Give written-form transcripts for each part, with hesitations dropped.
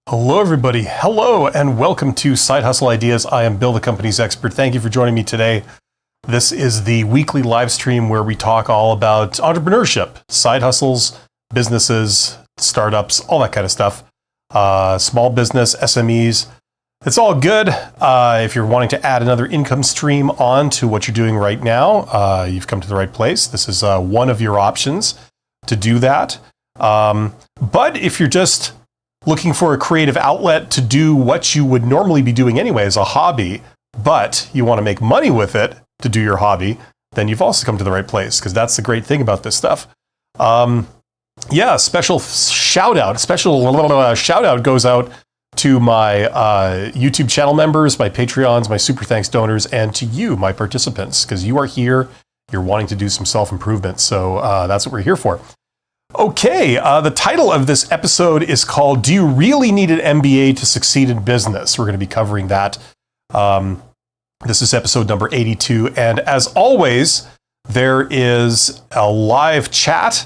Hello, everybody. Hello, and welcome to Side Hustle Ideas. I am Bill, the company's expert. Thank you for joining me today. This is the weekly live stream where we talk all about entrepreneurship, side hustles, businesses, startups, all that kind of stuff. Small business, SMEs. It's all good. If you're wanting to add another income stream on to what you're doing right now, you've come to the right place. This is one of your options to do that. But if you're just looking for a creative outlet to do what you would normally be doing anyway as a hobby, but you want to make money with it to do your hobby, then you've also come to the right place, because that's the great thing about this stuff. Special shout out goes out to my YouTube channel members, my Patreons, my super thanks donors, and to you, my participants, because you are here, you're wanting to do some self-improvement. So that's what we're here for. Okay, the title of this episode is called, Do You Really Need an MBA to Succeed in Business? We're going to be covering that. This is episode number 82. And as always, there is a live chat.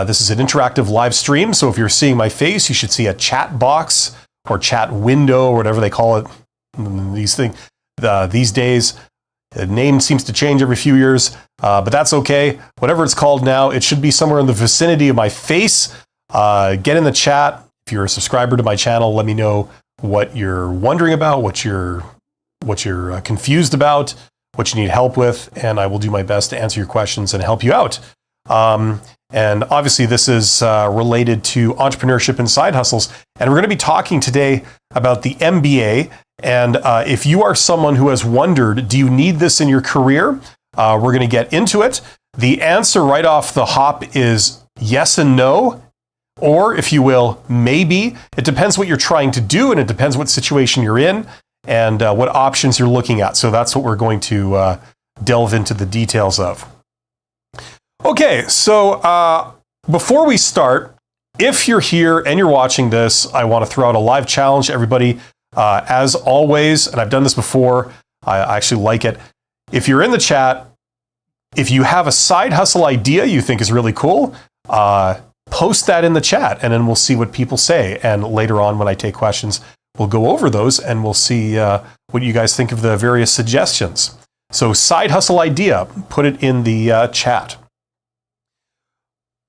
This is an interactive live stream. So if you're seeing my face, you should see a chat box or chat window or whatever they call it these days. The name seems to change every few years, but that's okay. Whatever it's called now, it should be somewhere in the vicinity of my face. Get in the chat. If you're a subscriber to my channel, let me know what you're wondering about, what you're confused about, what you need help with, and I will do my best to answer your questions and help you out. And obviously, this is related to entrepreneurship and side hustles. And we're going to be talking today about the MBA. And if you are someone who has wondered, do you need this in your career? We're going to get into it. The answer right off the hop is yes and no, or if you will, maybe. It depends what you're trying to do, and it depends what situation you're in and what options you're looking at. So that's what we're going to delve into the details of. Okay, so before we start, if you're here and you're watching this, I want to throw out a live challenge to everybody. As always, and I've done this before, I actually like it. If you're in the chat, if you have a side hustle idea you think is really cool, post that in the chat, and then we'll see what people say. And later on, when I take questions, we'll go over those and we'll see what you guys think of the various suggestions. So side hustle idea, put it in the chat.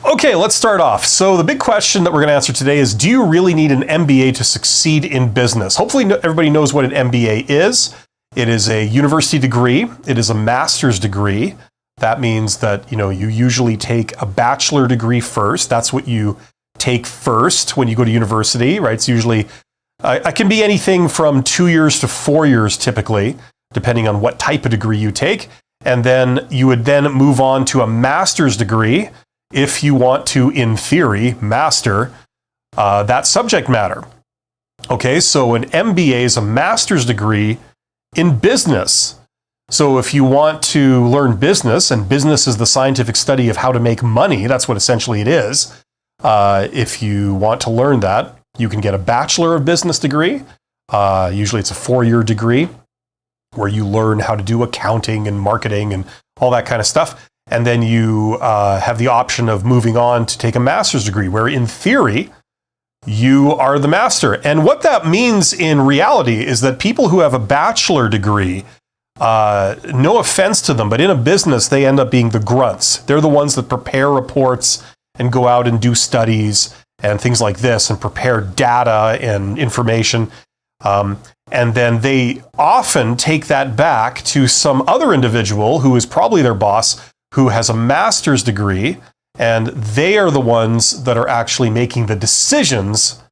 Okay, let's start off. So the big question that we're going to answer today is, do you really need an MBA to succeed in business? Hopefully everybody knows what an MBA is. It is a university degree. It is a master's degree. That means that, you usually take a bachelor degree first. That's what you take first when you go to university, right? It's usually, it can be anything from 2 years to 4 years typically, depending on what type of degree you take. And then you would then move on to a master's degree if you want to, in theory, master that subject matter. Okay, so an MBA is a master's degree in business. So if you want to learn business, and business is the scientific study of how to make money, that's what essentially it is. If you want to learn that, you can get a Bachelor of Business degree. Usually it's a 4-year degree where you learn how to do accounting and marketing and all that kind of stuff. And then you have the option of moving on to take a master's degree, where in theory, you are the master. And what that means in reality is that people who have a bachelor degree, no offense to them, but in a business, they end up being the grunts. They're the ones that prepare reports and go out and do studies and things like this and prepare data and information. And then they often take that back to some other individual who is probably their boss, who has a master's degree, and they are the ones that are actually making the decisions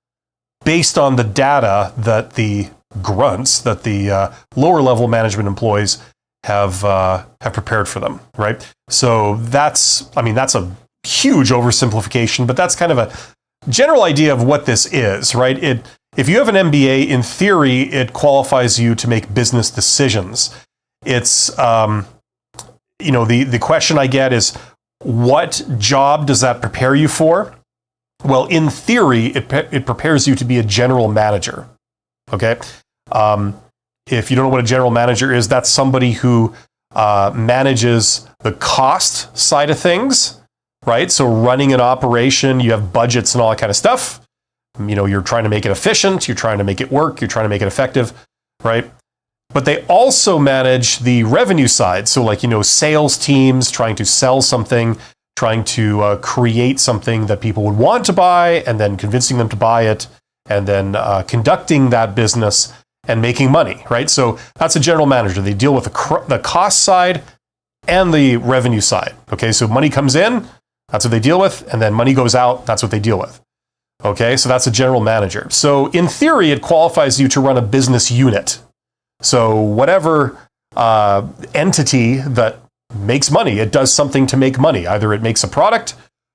based on the data that the grunts, that the lower level management employees have prepared for them, right? So that's a huge oversimplification, but that's kind of a general idea of what this is, right? If you have an MBA, in theory, it qualifies you to make business decisions. It's the question I get is, what job does that prepare you for? Well, in theory, it prepares you to be a general manager. Okay. If you don't know what a general manager is, that's somebody who manages the cost side of things, right? So running an operation, you have budgets and all that kind of stuff. You're trying to make it efficient, you're trying to make it work, you're trying to make it effective, right? But they also manage the revenue side. So like, sales teams trying to sell something, trying to create something that people would want to buy, and then convincing them to buy it, and then conducting that business and making money, right? So that's a general manager. They deal with the cost side and the revenue side. Okay, so money comes in, that's what they deal with, and then money goes out, that's what they deal with. Okay, so that's a general manager. So in theory, it qualifies you to run a business unit. So whatever entity that makes money, it does something to make money. Either it makes a product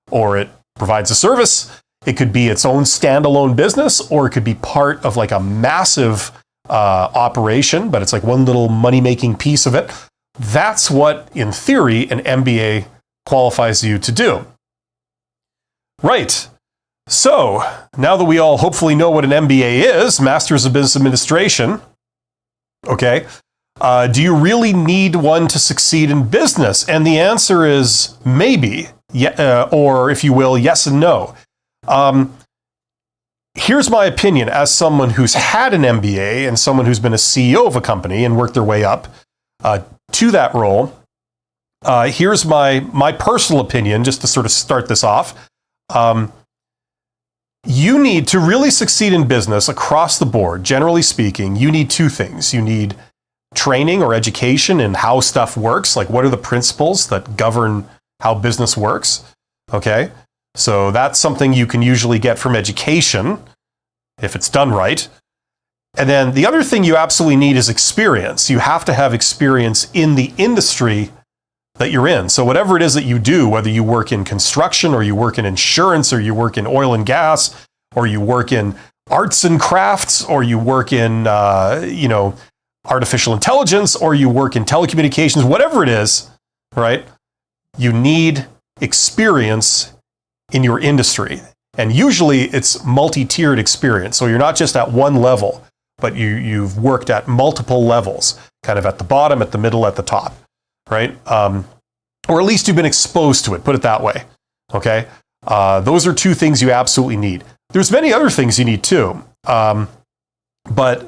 or it provides a service. It could be its own standalone business, or it could be part of like a massive operation, but it's like one little money-making piece of it. That's what, in theory, an MBA qualifies you to do. Right. So now that we all hopefully know what an MBA is, Masters of Business Administration, okay, do you really need one to succeed in business? And the answer is maybe, or if you will, yes and no. Here's my opinion as someone who's had an MBA and someone who's been a CEO of a company and worked their way up to that role. Here's my personal opinion, just to sort of start this off. You need to really succeed in business across the board. Generally speaking, you need two things. You need training or education in how stuff works, like what are the principles that govern how business works, okay? So that's something you can usually get from education, if it's done right. And then the other thing you absolutely need is experience. You have to have experience in the industry that you're in. So whatever it is that you do, whether you work in construction or you work in insurance or you work in oil and gas or you work in arts and crafts or you work in, artificial intelligence or you work in telecommunications, whatever it is, right? You need experience in your industry. And usually it's multi-tiered experience. So you're not just at one level, but you've worked at multiple levels, kind of at the bottom, at the middle, at the top. Right? Or at least you've been exposed to it, put it that way. Okay? Those are two things you absolutely need. There's many other things you need too. But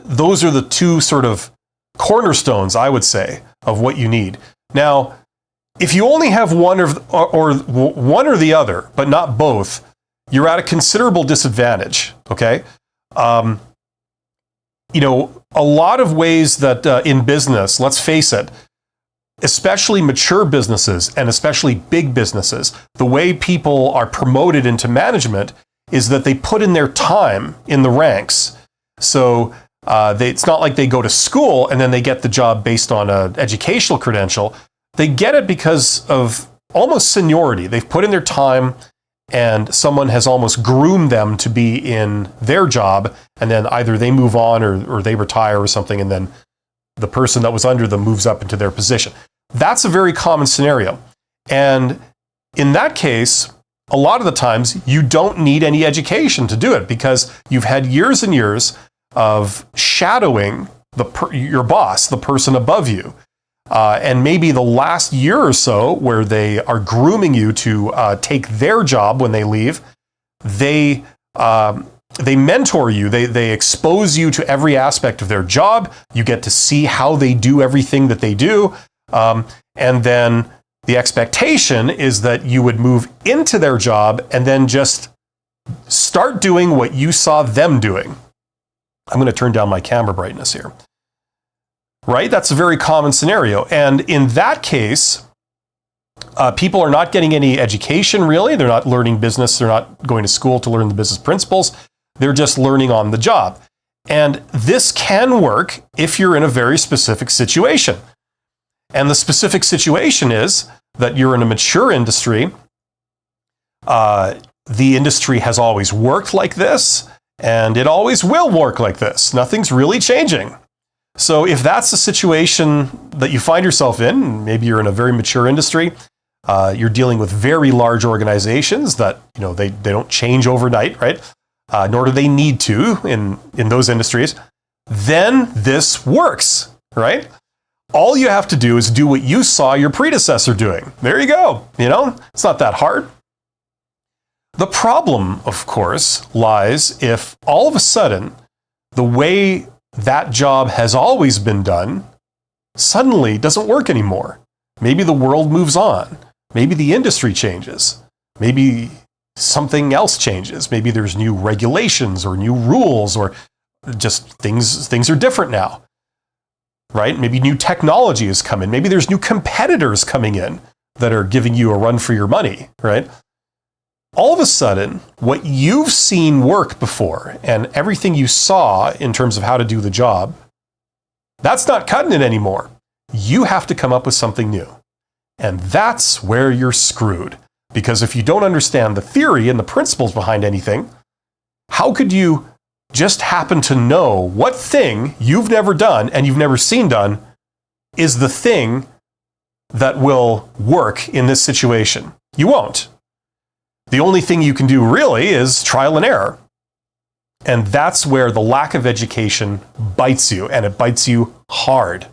those are the two sort of cornerstones, I would say, of what you need. Now, if you only have one or one or the other, but not both, you're at a considerable disadvantage. Okay? A lot of ways that in business, let's face it, especially mature businesses and especially big businesses, the way people are promoted into management is that they put in their time in the ranks. So it's not like they go to school and then they get the job based on an educational credential. They get it because of almost seniority. They've put in their time and someone has almost groomed them to be in their job, and then either they move on or they retire or something, and then the person that was under them moves up into their position. That's a very common scenario. And in that case, a lot of the times you don't need any education to do it because you've had years and years of shadowing your boss, the person above you. And maybe the last year or so where they are grooming you to take their job when they leave, they mentor you, they expose you to every aspect of their job. You get to see how they do everything that they do. And then the expectation is that you would move into their job and then just start doing what you saw them doing. I'm going to turn down my camera brightness here. Right? That's a very common scenario. And in that case, people are not getting any education, really. They're not learning business. They're not going to school to learn the business principles. They're just learning on the job. And this can work if you're in a very specific situation. And the specific situation is that you're in a mature industry. The industry has always worked like this, and it always will work like this. Nothing's really changing. So if that's the situation that you find yourself in, maybe you're in a very mature industry, you're dealing with very large organizations that, they don't change overnight, right? Nor do they need to in those industries, then this works, right? All you have to do is do what you saw your predecessor doing. There you go. It's not that hard. The problem, of course, lies if all of a sudden the way that job has always been done suddenly doesn't work anymore. Maybe the world moves on. Maybe the industry changes. Maybe something else changes. Maybe there's new regulations or new rules, or just things are different now, right? Maybe new technology has come in. Maybe there's new competitors coming in that are giving you a run for your money, right? All of a sudden, what you've seen work before and everything you saw in terms of how to do the job, that's not cutting it anymore. You have to come up with something new. And that's where you're screwed. Because if you don't understand the theory and the principles behind anything, how could you just happen to know what thing you've never done and you've never seen done is the thing that will work in this situation? You won't. The only thing you can do really is trial and error. And that's where the lack of education bites you, and it bites you hard.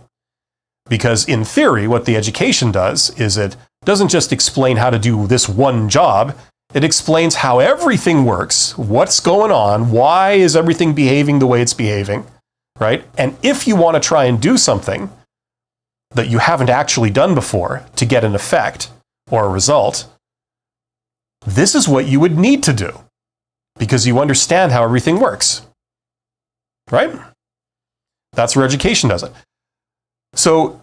Because in theory, what the education does is it doesn't just explain how to do this one job, it explains how everything works, what's going on, why is everything behaving the way it's behaving, right? And if you want to try and do something that you haven't actually done before to get an effect or a result, this is what you would need to do because you understand how everything works, right? That's where education does it. So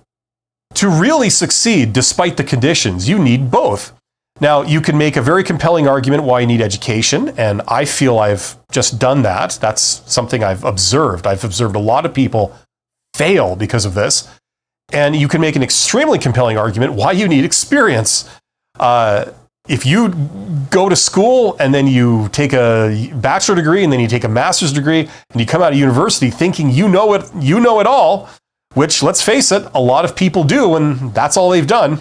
to really succeed despite the conditions, you need both. Now, you can make a very compelling argument why you need education, and I feel I've just done that. That's something I've observed. I've observed a lot of people fail because of this. And you can make an extremely compelling argument why you need experience. If you go to school and then you take a bachelor degree and then you take a master's degree and you come out of university thinking you know it all, which, let's face it, a lot of people do, and that's all they've done.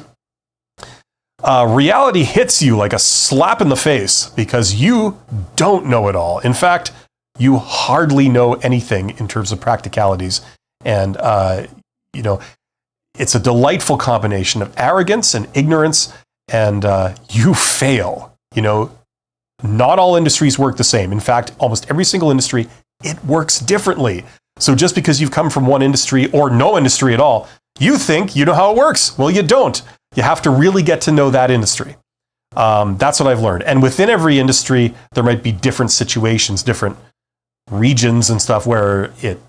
Reality hits you like a slap in the face because you don't know it all. In fact, you hardly know anything in terms of practicalities. And, it's a delightful combination of arrogance and ignorance, and you fail. Not all industries work the same. In fact, almost every single industry, it works differently. So just because you've come from one industry or no industry at all, you think you know how it works. Well, you don't. You have to really get to know that industry. That's what I've learned. And within every industry, there might be different situations, different regions and stuff where it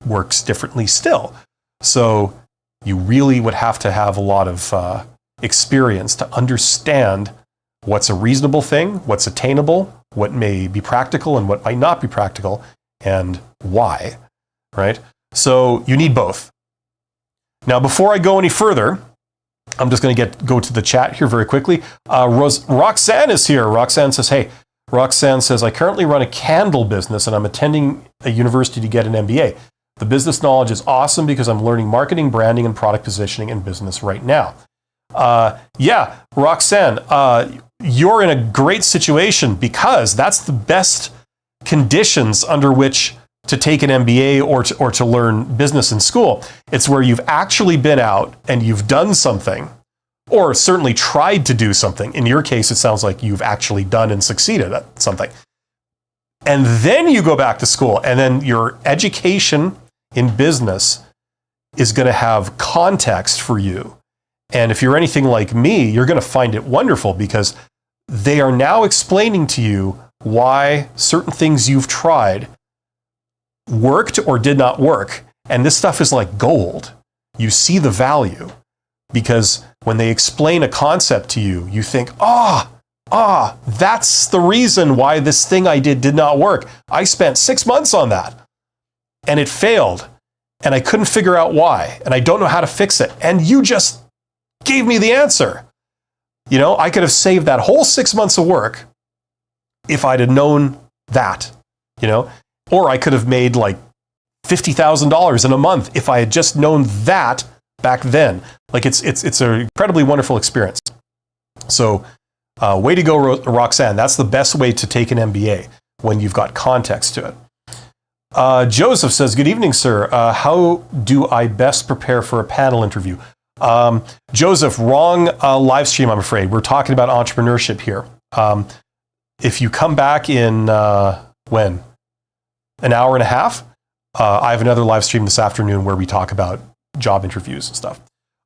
works differently still. So you really would have to have a lot of experience to understand what's a reasonable thing, what's attainable, what may be practical and what might not be practical, and why, right? So you need both. Now, before I go any further, I'm just going to go to the chat here very quickly. Roxanne is here. Roxanne says, hey, I currently run a candle business and I'm attending a university to get an MBA. The business knowledge is awesome because I'm learning marketing, branding, and product positioning in business right now. Yeah, Roxanne, you're in a great situation because that's the best conditions under which to take an MBA or to learn business in school. It's where you've actually been out and you've done something, or certainly tried to do something. In your case, it sounds like you've actually done and succeeded at something. And then you go back to school, and then your education in business is going to have context for you. And if you're anything like me, you're going to find it wonderful because they are now explaining to you why certain things you've tried worked or did not work. And this stuff is like gold. You see the value because when they explain a concept to you, you think, that's the reason why this thing I did not work. I spent 6 months on that and it failed and I couldn't figure out why. And I don't know how to fix it. And you just gave me the answer. I could have saved that whole 6 months of work if I'd have known that, or I could have made like $50,000 in a month if I had just known that back then. Like it's an incredibly wonderful experience. So way to go, Roxanne. That's the best way to take an MBA when you've got context to it. Joseph says, good evening, sir. How do I best prepare for a panel interview? Joseph, wrong live stream, I'm afraid. We're talking about entrepreneurship here. if you come back in, when? An hour and a half? I have another live stream this afternoon where we talk about job interviews and stuff.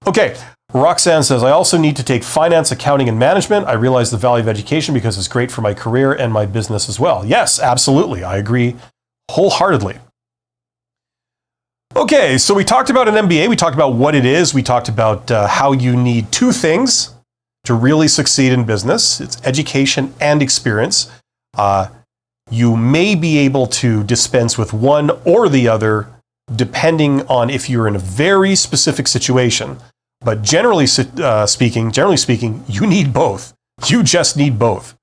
Okay, Roxanne says, I also need to take finance, accounting, and management. I realize the value of education because it's great for my career and my business as well. Yes, absolutely. I agree wholeheartedly. Okay, so we talked about an MBA. We talked about what it is. We talked about how you need two things to really succeed in business. It's education and experience. You may be able to dispense with one or the other depending on if you're in a very specific situation. But generally speaking, you need both. You just need both.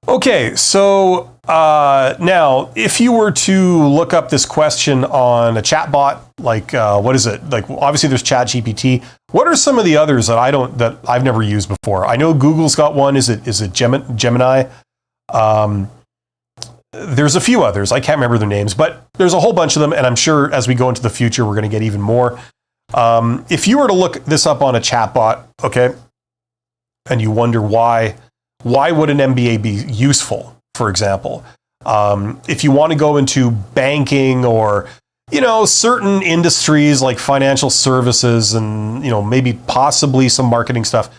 Okay, so now, if you were to look up this question on a chatbot, like what is it? Like obviously there's ChatGPT. What are some of the others that I've never used before? I know Google's got one. Is it Gemini? There's a few others. I can't remember their names, but there's a whole bunch of them, and I'm sure as we go into the future, we're going to get even more. If you were to look this up on a chatbot, okay, and you wonder why would an MBA be useful, for example? If you want to go into banking or, certain industries like financial services and, maybe possibly some marketing stuff,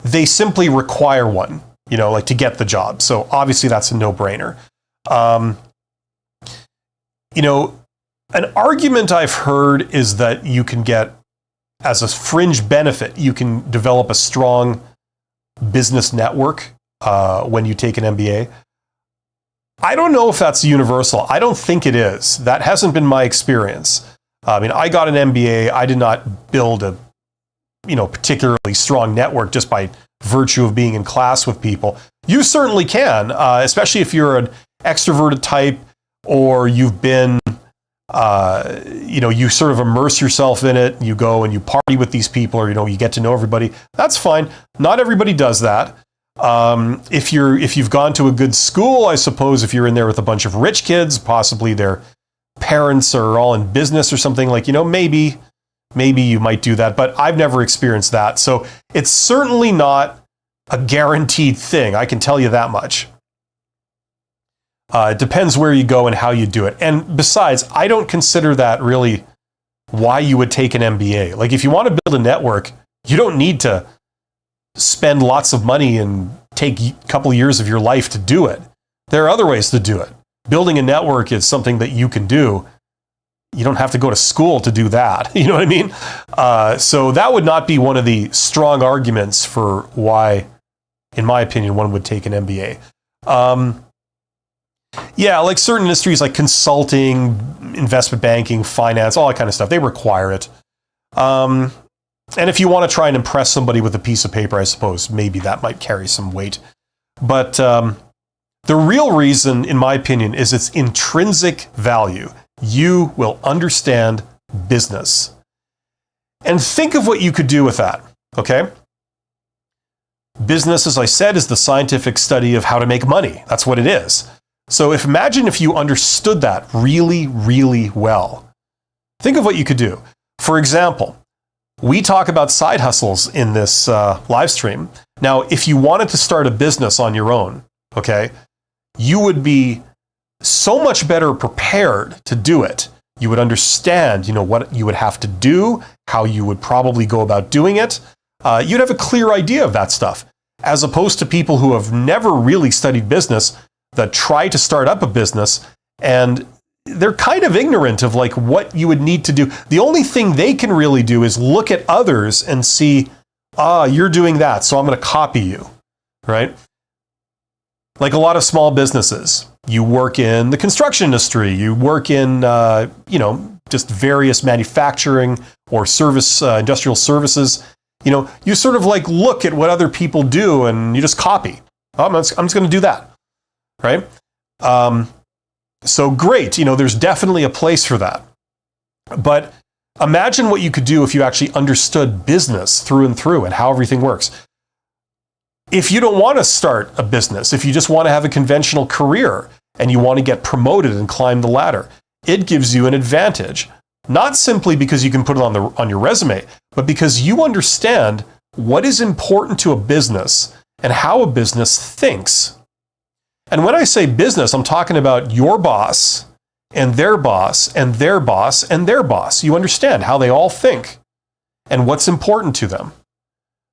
they simply require one, like to get the job. So obviously that's a no-brainer. An argument I've heard is that you can get, as a fringe benefit, you can develop a strong business network when you take an MBA. I don't know if that's universal. I don't think it is. That hasn't been my experience. I got an MBA. I did not build a, particularly strong network just by virtue of being in class with people. You certainly can, especially if you're an extroverted type or you've been, you sort of immerse yourself in it. You go and you party with these people, or, you get to know everybody. That's fine. Not everybody does that. If you've gone to a good school, I suppose if you're in there with a bunch of rich kids, possibly their parents are all in business or something, like, maybe you might do that, but I've never experienced that. So it's certainly not a guaranteed thing. I can tell you that much. It depends where you go and how you do it. And besides, I don't consider that really why you would take an MBA. Like, if you want to build a network, you don't need to spend lots of money and take a couple years of your life to do it. There are other ways to do it. Building a network is something that you can do. You don't have to go to school to do that. You know what I mean? So that would not be one of the strong arguments for why, in my opinion, one would take an MBA. Like certain industries like consulting, investment banking, finance, all that kind of stuff, they require it. And if you want to try and impress somebody with a piece of paper, I suppose maybe that might carry some weight. But the real reason, in my opinion, is its intrinsic value. You will understand business. And think of what you could do with that, okay? Business, as I said, is the scientific study of how to make money. That's what it is. So imagine if you understood that really, really well. Think of what you could do. For example, we talk about side hustles in this live stream. Now, if you wanted to start a business on your own, okay, you would be so much better prepared to do it. You would understand, what you would have to do, how you would probably go about doing it. You'd have a clear idea of that stuff, as opposed to people who have never really studied business that try to start up a business and they're kind of ignorant of like what you would need to do. The only thing they can really do is look at others and see, you're doing that, so I'm going to copy you, right? Like a lot of small businesses. You work in the construction industry, you work in, just various manufacturing or service, industrial services. You sort of like look at what other people do and you just copy. I'm just going to do that, right? So great, there's definitely a place for that. But imagine what you could do if you actually understood business through and through and how everything works. If you don't want to start a business, if you just want to have a conventional career and you want to get promoted and climb the ladder, it gives you an advantage. Not simply because you can put it on your resume, but because you understand what is important to a business and how a business thinks. And when I say business, I'm talking about your boss and their boss and their boss and their boss. You understand how they all think and what's important to them.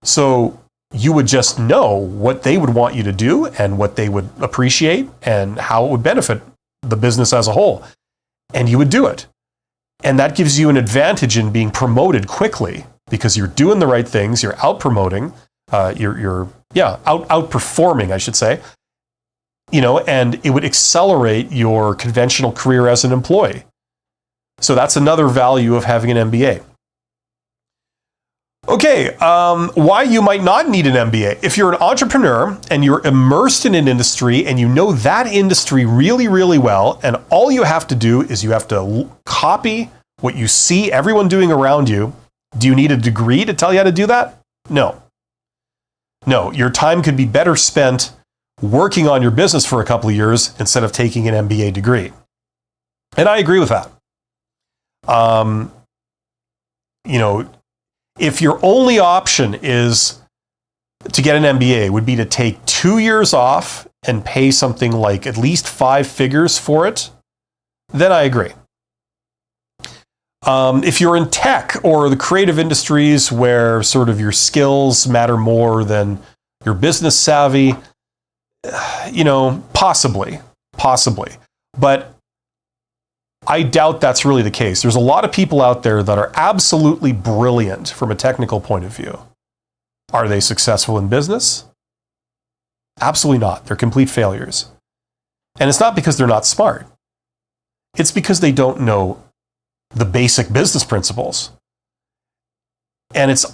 So you would just know what they would want you to do and what they would appreciate and how it would benefit the business as a whole. And you would do it. And that gives you an advantage in being promoted quickly because you're doing the right things, you're out promoting, outperforming, I should say. And it would accelerate your conventional career as an employee. So that's another value of having an MBA. Okay, why you might not need an MBA. If you're an entrepreneur and you're immersed in an industry and you know that industry really, really well, and all you have to do is you have to copy what you see everyone doing around you, do you need a degree to tell you how to do that? No. No, your time could be better spent working on your business for a couple of years instead of taking an MBA degree. And I agree with that. If your only option is to get an MBA would be to take 2 years off and pay something like at least 5 figures for it, then I agree. If you're in tech or the creative industries where sort of your skills matter more than your business savvy, possibly. But I doubt that's really the case. There's a lot of people out there that are absolutely brilliant from a technical point of view. Are they successful in business? Absolutely not. They're complete failures. And it's not because they're not smart. It's because they don't know the basic business principles. And it's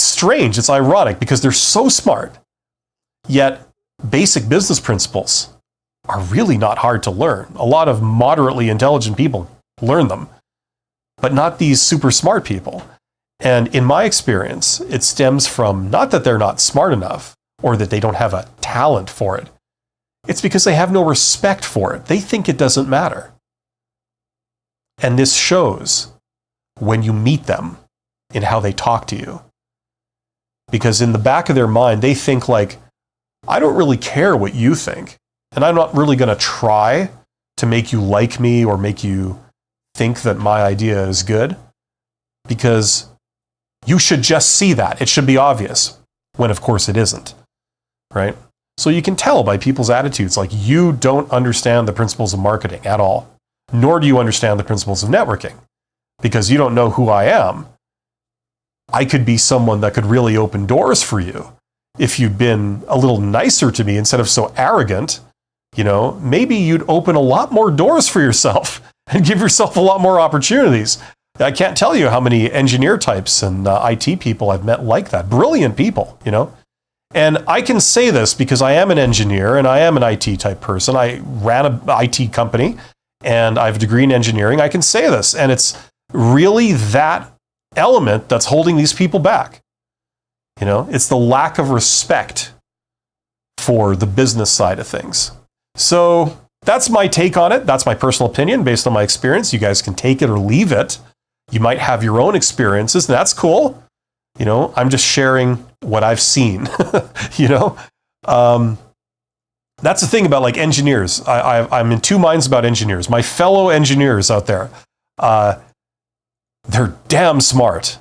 strange, it's ironic, because they're so smart, yet basic business principles are really not hard to learn. A lot of moderately intelligent people learn them, but not these super smart people. And in my experience, it stems from not that they're not smart enough or that they don't have a talent for it. It's because they have no respect for it. They think it doesn't matter. And this shows when you meet them in how they talk to you. Because in the back of their mind, they think like, I don't really care what you think. And I'm not really going to try to make you like me or make you think that my idea is good, because you should just see that. It should be obvious, when of course it isn't, right? So you can tell by people's attitudes, like you don't understand the principles of marketing at all, nor do you understand the principles of networking, because you don't know who I am. I could be someone that could really open doors for you if you'd been a little nicer to me instead of so arrogant. Maybe you'd open a lot more doors for yourself and give yourself a lot more opportunities. I can't tell you how many engineer types and IT people I've met like that. Brilliant people, And I can say this because I am an engineer and I am an IT type person. I ran an IT company and I have a degree in engineering. I can say this, and it's really that element that's holding these people back. It's the lack of respect for the business side of things. So that's my take on it. That's my personal opinion based on my experience. You guys can take it or leave it. You might have your own experiences, and that's cool. I'm just sharing what I've seen. That's the thing about like engineers. I'm in two minds about engineers. My fellow engineers out there, they're damn smart.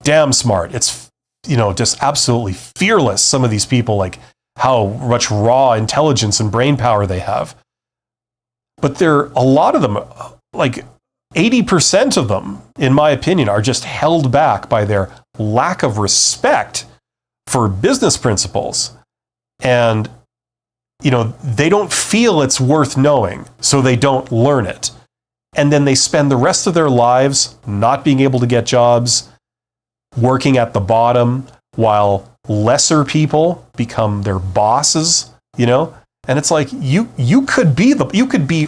Damn smart. It's, just absolutely fearless. Some of these people, like how much raw intelligence and brain power they have. But a lot of them, like 80% of them, in my opinion, are just held back by their lack of respect for business principles. And, they don't feel it's worth knowing, so they don't learn it. And then they spend the rest of their lives not being able to get jobs, working at the bottom, while lesser people become their bosses, And it's like you could be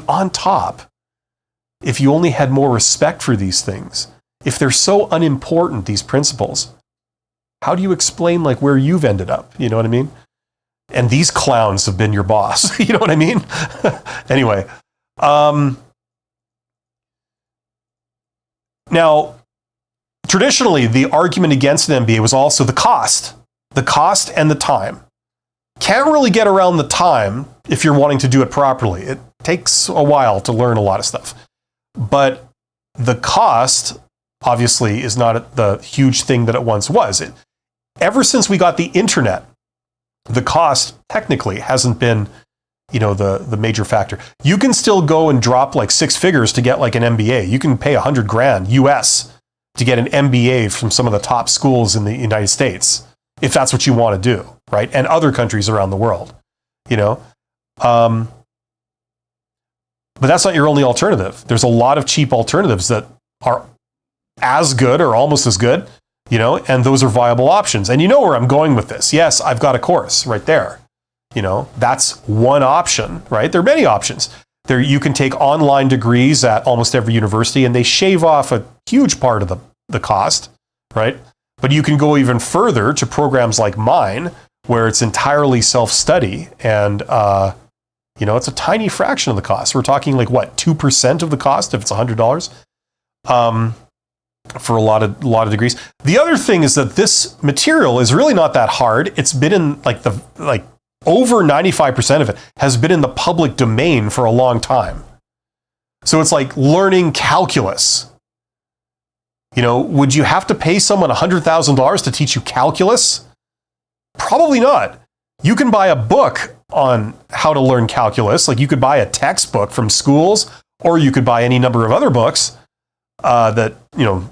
on top if you only had more respect for these things. If they're so unimportant, these principles, how do you explain like where you've ended up? You know what I mean? And these clowns have been your boss. You know what I mean? Anyway, now, traditionally, the argument against an MBA was also the cost and the time. Can't really get around the time if you're wanting to do it properly. It takes a while to learn a lot of stuff. But the cost, obviously, is not the huge thing that it once was. Ever since we got the internet, the cost technically hasn't been, the major factor. You can still go and drop like 6 figures to get like an MBA. You can pay $100,000 US to get an MBA from some of the top schools in the United States, if that's what you want to do, right? And other countries around the world, But that's not your only alternative. There's a lot of cheap alternatives that are as good or almost as good, and those are viable options. And you know where I'm going with this. Yes, I've got a course right there. That's one option, right? There are many options. You can take online degrees at almost every university, and they shave off a huge part of the cost, right? But you can go even further to programs like mine, where it's entirely self-study, and it's a tiny fraction of the cost. We're talking like 2% of the cost if it's $100 for a lot of degrees. The other thing is that this material is really not that hard. It's been in over 95% of it has been in the public domain for a long time. So it's like learning calculus. Would you have to pay someone $100,000 to teach you calculus? Probably not. You can buy a book on how to learn calculus. Like you could buy a textbook from schools, or you could buy any number of other books that,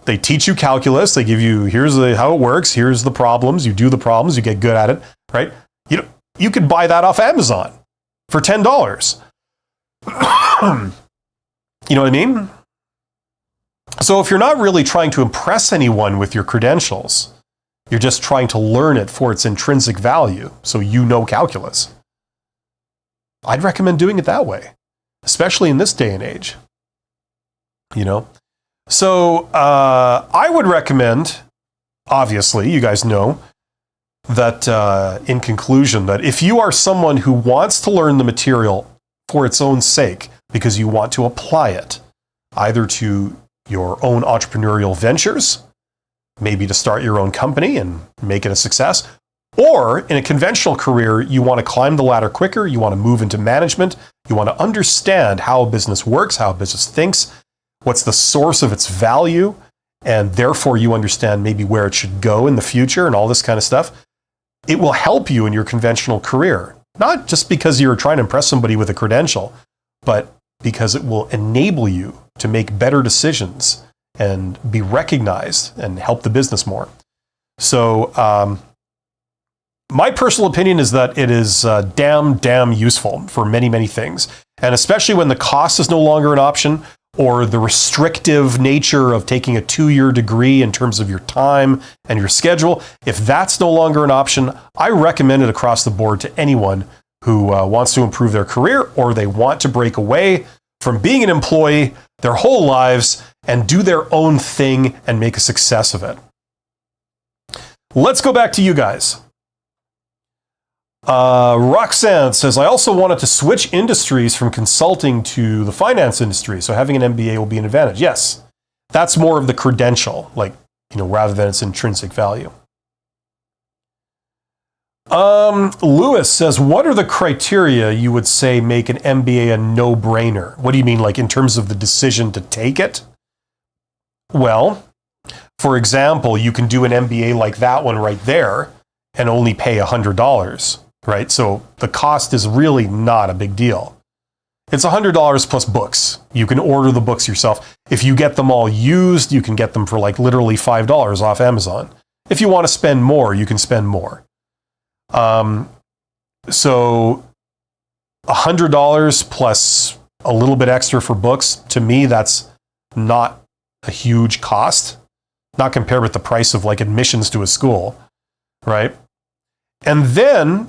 they teach you calculus. They give you, here's how it works. Here's the problems. You do the problems. You get good at it, right? You could buy that off Amazon for $10. You know what I mean? So if you're not really trying to impress anyone with your credentials, you're just trying to learn it for its intrinsic value, so calculus, I'd recommend doing it that way, especially in this day and age. So I would recommend, obviously, you guys know, that in conclusion, that if you are someone who wants to learn the material for its own sake, because you want to apply it either to your own entrepreneurial ventures, maybe to start your own company and make it a success, or in a conventional career, you want to climb the ladder quicker, you want to move into management, you want to understand how a business works, how a business thinks, what's the source of its value, and therefore you understand maybe where it should go in the future and all this kind of stuff. It will help you in your conventional career, not just because you're trying to impress somebody with a credential, but because it will enable you to make better decisions and be recognized and help the business more. So my personal opinion is that it is damn useful for many, many things. And especially when the cost is no longer an option, or the restrictive nature of taking a 2-year degree in terms of your time and your schedule, if that's no longer an option, I recommend it across the board to anyone who wants to improve their career, or they want to break away from being an employee their whole lives and do their own thing and make a success of it. Let's go back to you guys. Roxanne says, I also wanted to switch industries from consulting to the finance industry, so having an MBA will be an advantage. Yes, that's more of the credential, rather than its intrinsic value. Lewis says, what are the criteria you would say make an MBA a no-brainer? What do you mean, in terms of the decision to take it? Well, for example, you can do an MBA like that one right there and only pay $100, right? So the cost is really not a big deal. It's $100 plus books. You can order the books yourself. If you get them all used, you can get them for literally $5 off Amazon. If you want to spend more, you can spend more. So $100 plus a little bit extra for books, to me, that's not a huge cost, not compared with the price of admissions to a school, right? And then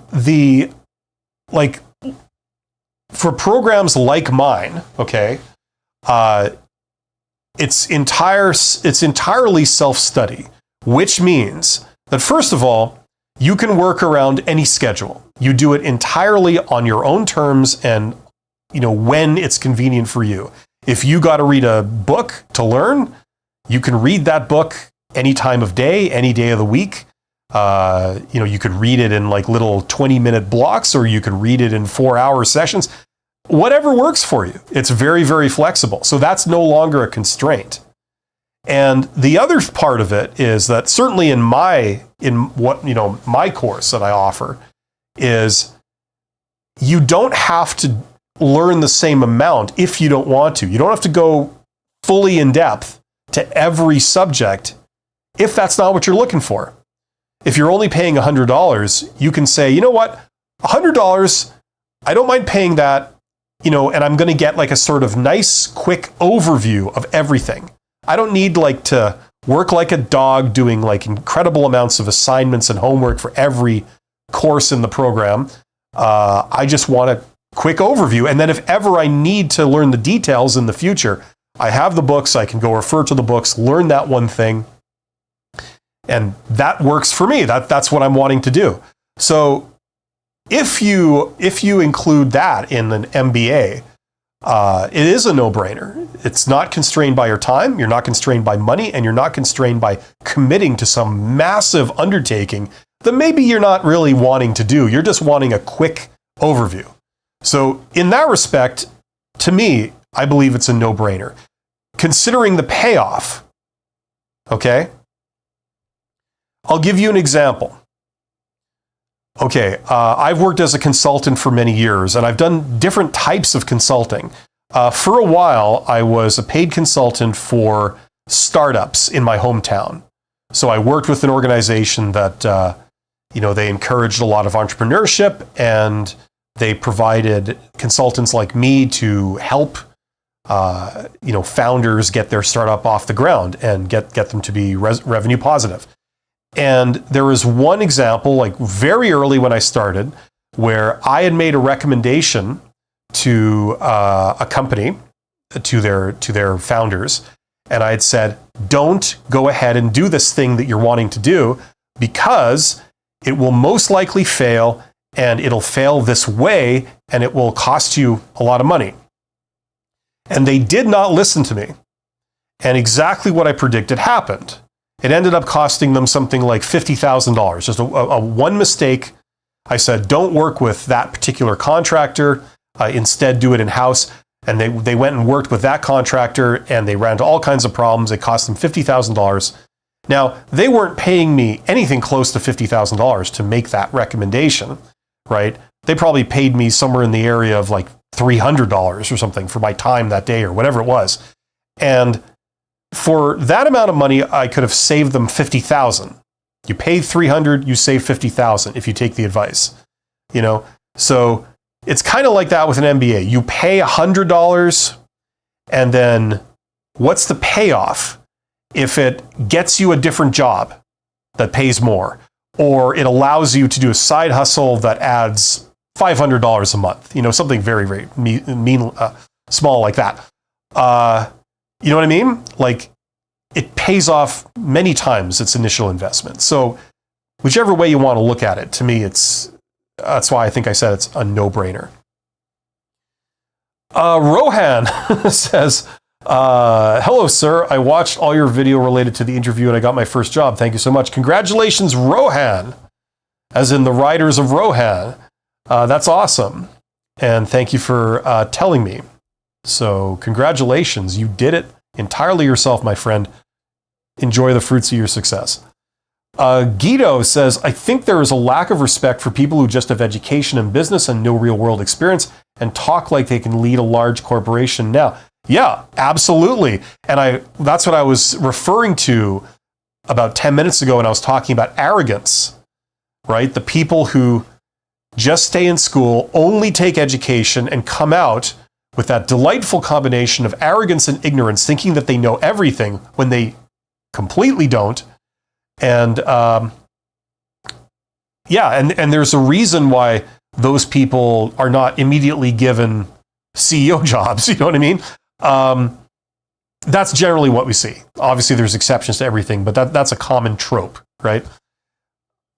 for programs like mine, okay, it's entirely self-study, which means that first of all, you can work around any schedule. You do it entirely on your own terms and, when it's convenient for you. If you got to read a book to learn, you can read that book any time of day, any day of the week. You could read it in like little 20-minute blocks, or you could read it in 4-hour sessions. Whatever works for you. It's very, very flexible. So that's no longer a constraint. And the other part of it is that certainly in my course that I offer is you don't have to learn the same amount if you don't want to. You don't have to go fully in depth to every subject if that's not what you're looking for. If you're only paying $100, you can say, you know what, $100, I don't mind paying that, and I'm going to get like a sort of nice, quick overview of everything. I don't need like to work like a dog doing like incredible amounts of assignments and homework for every course in the program. I just want a quick overview. And then if ever I need to learn the details in the future, I have the books, I can go refer to the books, learn that one thing. And that works for me. That's what I'm wanting to do. So if you include that in an MBA, it is a no-brainer. It's not constrained by your time, you're not constrained by money, and you're not constrained by committing to some massive undertaking that maybe you're not really wanting to do. You're just wanting a quick overview. So in that respect, to me, I believe it's a no-brainer. Considering the payoff, okay? I'll give you an example. Okay, I've worked as a consultant for many years, and I've done different types of consulting. For a while, I was a paid consultant for startups in my hometown. So I worked with an organization that, they encouraged a lot of entrepreneurship, and they provided consultants like me to help, founders get their startup off the ground and get them to be revenue positive. And there was one example, like very early when I started, where I had made a recommendation to a company, to their founders, and I had said, don't go ahead and do this thing that you're wanting to do because it will most likely fail, and it'll fail this way, and it will cost you a lot of money. And they did not listen to me. And exactly what I predicted happened. It ended up costing them something like $50,000. Just a one mistake. I said, don't work with that particular contractor. Instead, do it in-house. And they went and worked with that contractor, and they ran into all kinds of problems. It cost them $50,000. Now, they weren't paying me anything close to $50,000 to make that recommendation, right? They probably paid me somewhere in the area of like $300 or something for my time that day or whatever it was. And for that amount of money, I could have saved them $50,000. You pay $300, you save $50,000 if you take the advice. So it's kind of like that with an MBA. You pay $100, and then what's the payoff if it gets you a different job that pays more, or it allows you to do a side hustle that adds $500 a month? Something very, very small like that. You know what I mean? Like, it pays off many times its initial investment. So whichever way you want to look at it, to me, that's why I think I said it's a no-brainer. Rohan says, hello, sir. I watched all your video related to the interview and I got my first job. Thank you so much. Congratulations, Rohan, as in the Riders of Rohan. That's awesome. And thank you for telling me. So congratulations, you did it entirely yourself, my friend. Enjoy the fruits of your success. Guido says, I think there is a lack of respect for people who just have education and business and no real world experience and talk like they can lead a large corporation now. Yeah, absolutely. And that's what I was referring to about 10 minutes ago when I was talking about arrogance, right? The people who just stay in school, only take education, and come out with that delightful combination of arrogance and ignorance, thinking that they know everything when they completely don't. And and there's a reason why those people are not immediately given CEO jobs. You know what I mean? That's generally what we see. Obviously, there's exceptions to everything, but that's a common trope, right?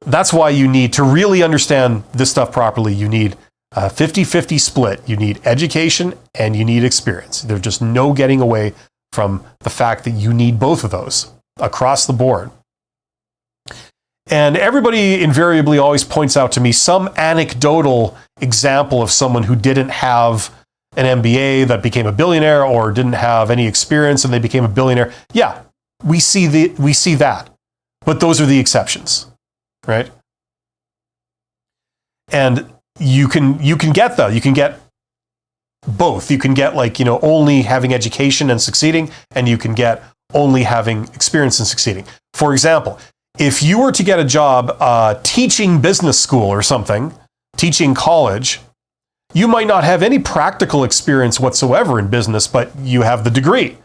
That's why you need to really understand this stuff properly. You need a 50-50 split. You need education and you need experience. There's just no getting away from the fact that you need both of those across the board. And everybody invariably always points out to me some anecdotal example of someone who didn't have an MBA that became a billionaire, or didn't have any experience and they became a billionaire. Yeah, we see that. But those are the exceptions, right? And you can get that. You can get both. You can get only having education and succeeding, and you can get only having experience and succeeding. For example, if you were to get a job teaching business school or something, teaching college, you might not have any practical experience whatsoever in business, but you have the degree,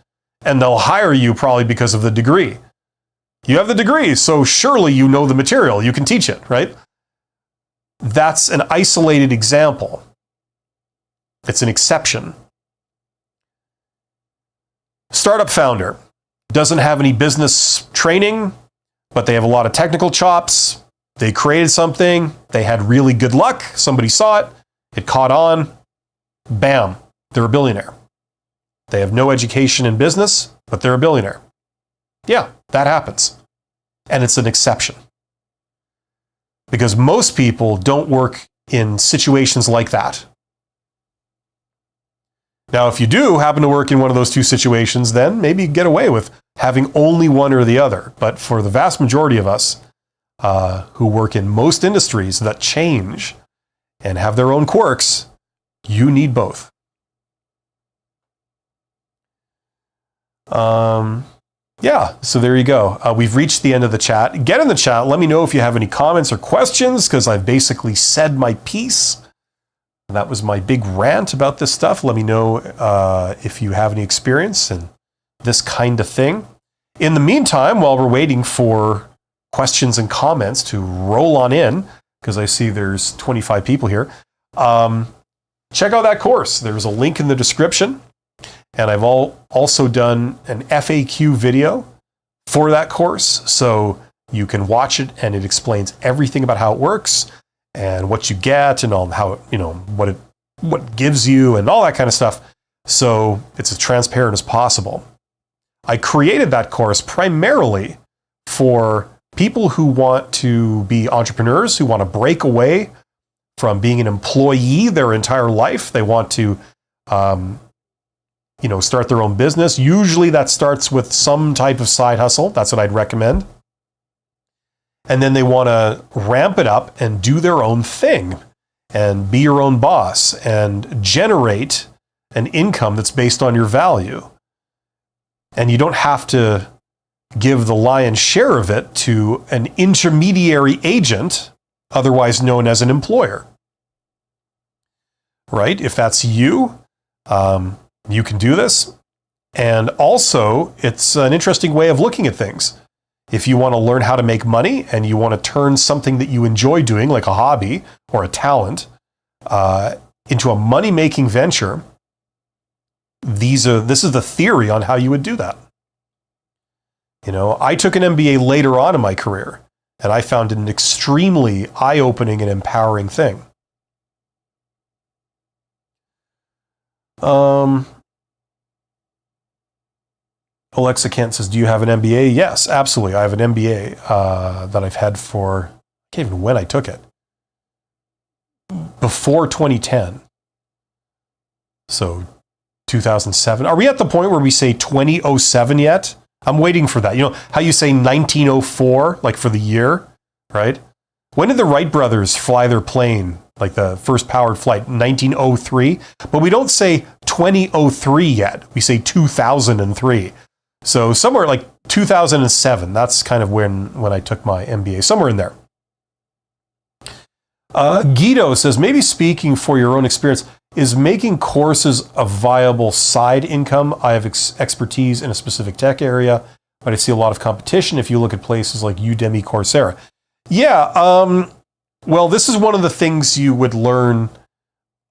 and they'll hire you probably because of the degree. You have the degree, so surely you know the material. You can teach it, right? That's an isolated example. It's an exception. Startup founder doesn't have any business training, but they have a lot of technical chops. They created something. They had really good luck. Somebody saw it. It caught on. Bam, they're a billionaire. They have no education in business, but they're a billionaire. Yeah, that happens. And it's an exception. Because most people don't work in situations like that. Now, if you do happen to work in one of those two situations, then maybe you get away with having only one or the other. But for the vast majority of us who work in most industries that change and have their own quirks, you need both. Yeah, so there you go. We've reached the end of the chat. Get in the chat. Let me know if you have any comments or questions, because I've basically said my piece. That was my big rant about this stuff. Let me know if you have any experience in this kind of thing. In the meantime, while we're waiting for questions and comments to roll on in, because I see there's 25 people here, check out that course. There's a link in the description. And I've also done an FAQ video for that course, so you can watch it, and it explains everything about how it works and what you get and all how what it gives you and all that kind of stuff. So it's as transparent as possible. I created that course primarily for people who want to be entrepreneurs, who want to break away from being an employee their entire life. They want to start their own business. Usually that starts with some type of side hustle. That's what I'd recommend. And then they want to ramp it up and do their own thing and be your own boss and generate an income that's based on your value. And you don't have to give the lion's share of it to an intermediary agent, otherwise known as an employer. Right? If that's you, you can do this. And also, it's an interesting way of looking at things. If you want to learn how to make money and you want to turn something that you enjoy doing, like a hobby or a talent, into a money-making venture, this is the theory on how you would do that. I took an MBA later on in my career, and I found it an extremely eye-opening and empowering thing. Alexa Kent says, do you have an MBA? Yes, absolutely. I have an MBA that I've had for, I can't even when I took it. Before 2010. So 2007. Are we at the point where we say 2007 yet? I'm waiting for that. How you say 1904, like for the year, right? When did the Wright brothers fly their plane, like the first powered flight? 1903. But we don't say 2003 yet. We say 2003. So somewhere like 2007, that's kind of when I took my MBA, somewhere in there. Guido says, maybe speaking for your own experience, is making courses a viable side income? I have expertise in a specific tech area, but I see a lot of competition if you look at places like Udemy, Coursera. Yeah, well, this is one of the things you would learn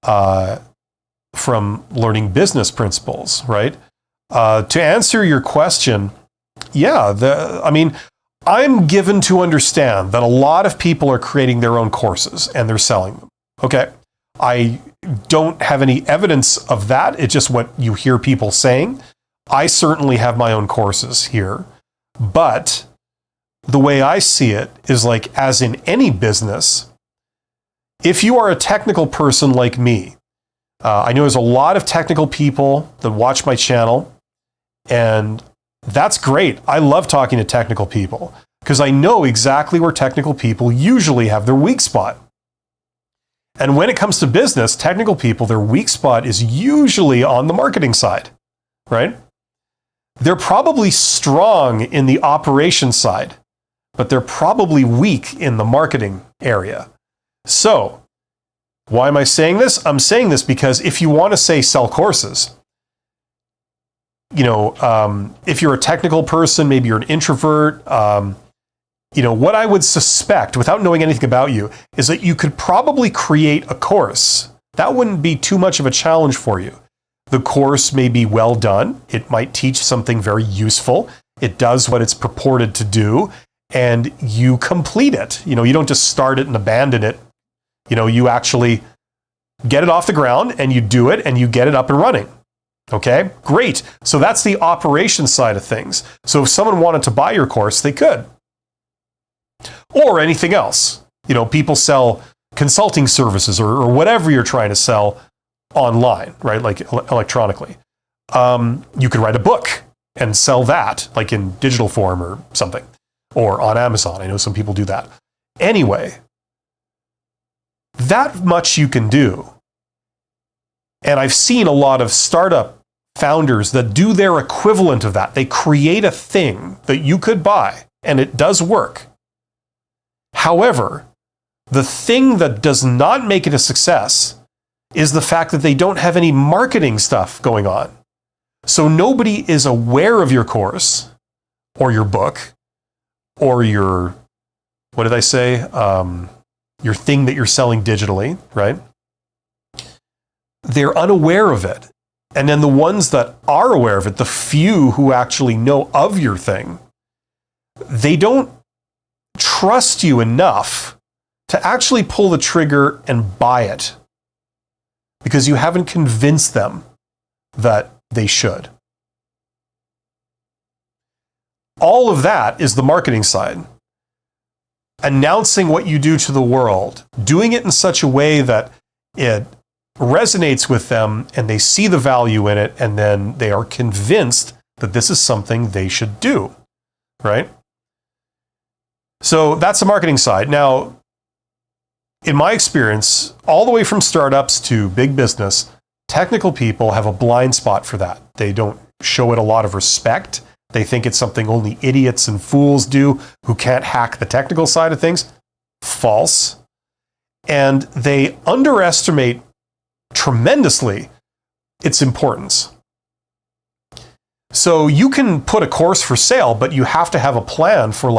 from learning business principles, right? To answer your question, yeah, I'm given to understand that a lot of people are creating their own courses and they're selling them. Okay. I don't have any evidence of that. It's just what you hear people saying. I certainly have my own courses here, but the way I see it is like, as in any business, if you are a technical person like me, I know there's a lot of technical people that watch my channel, and that's great. I love talking to technical people because I know exactly where technical people usually have their weak spot. And when it comes to business, technical people, their weak spot is usually on the marketing side, right? They're probably strong in the operation side, but they're probably weak in the marketing area. So, why am I saying this? I'm saying this because if you want to say sell courses, if you're a technical person, maybe you're an introvert, what I would suspect, without knowing anything about you, is that you could probably create a course. That wouldn't be too much of a challenge for you. The course may be well done. It might teach something very useful. It does what it's purported to do, and you complete it. You don't just start it and abandon it. You actually get it off the ground and you do it and you get it up and running. Okay, great. So that's the operation side of things. So if someone wanted to buy your course, they could. Or anything else. People sell consulting services or whatever you're trying to sell online, right? Like electronically. You could write a book and sell that, like in digital form or something, or on Amazon. I know some people do that. Anyway, that much you can do. And I've seen a lot of startup founders that do their equivalent of that. They create a thing that you could buy, and it does work. However, the thing that does not make it a success is the fact that they don't have any marketing stuff going on. So nobody is aware of your course or your book or your, what did I say? Your thing that you're selling digitally, right? They're unaware of it. And then the ones that are aware of it, the few who actually know of your thing, they don't trust you enough to actually pull the trigger and buy it because you haven't convinced them that they should. All of that is the marketing side. Announcing what you do to the world, doing it in such a way that it resonates with them and they see the value in it, and then they are convinced that this is something they should do, right? So that's the marketing side. Now, in my experience, all the way from startups to big business, technical people have a blind spot for that. They don't show it a lot of respect. They think it's something only idiots and fools do who can't hack the technical side of things. False. And they underestimate tremendously its importance. So you can put a course for sale, but you have to have a plan for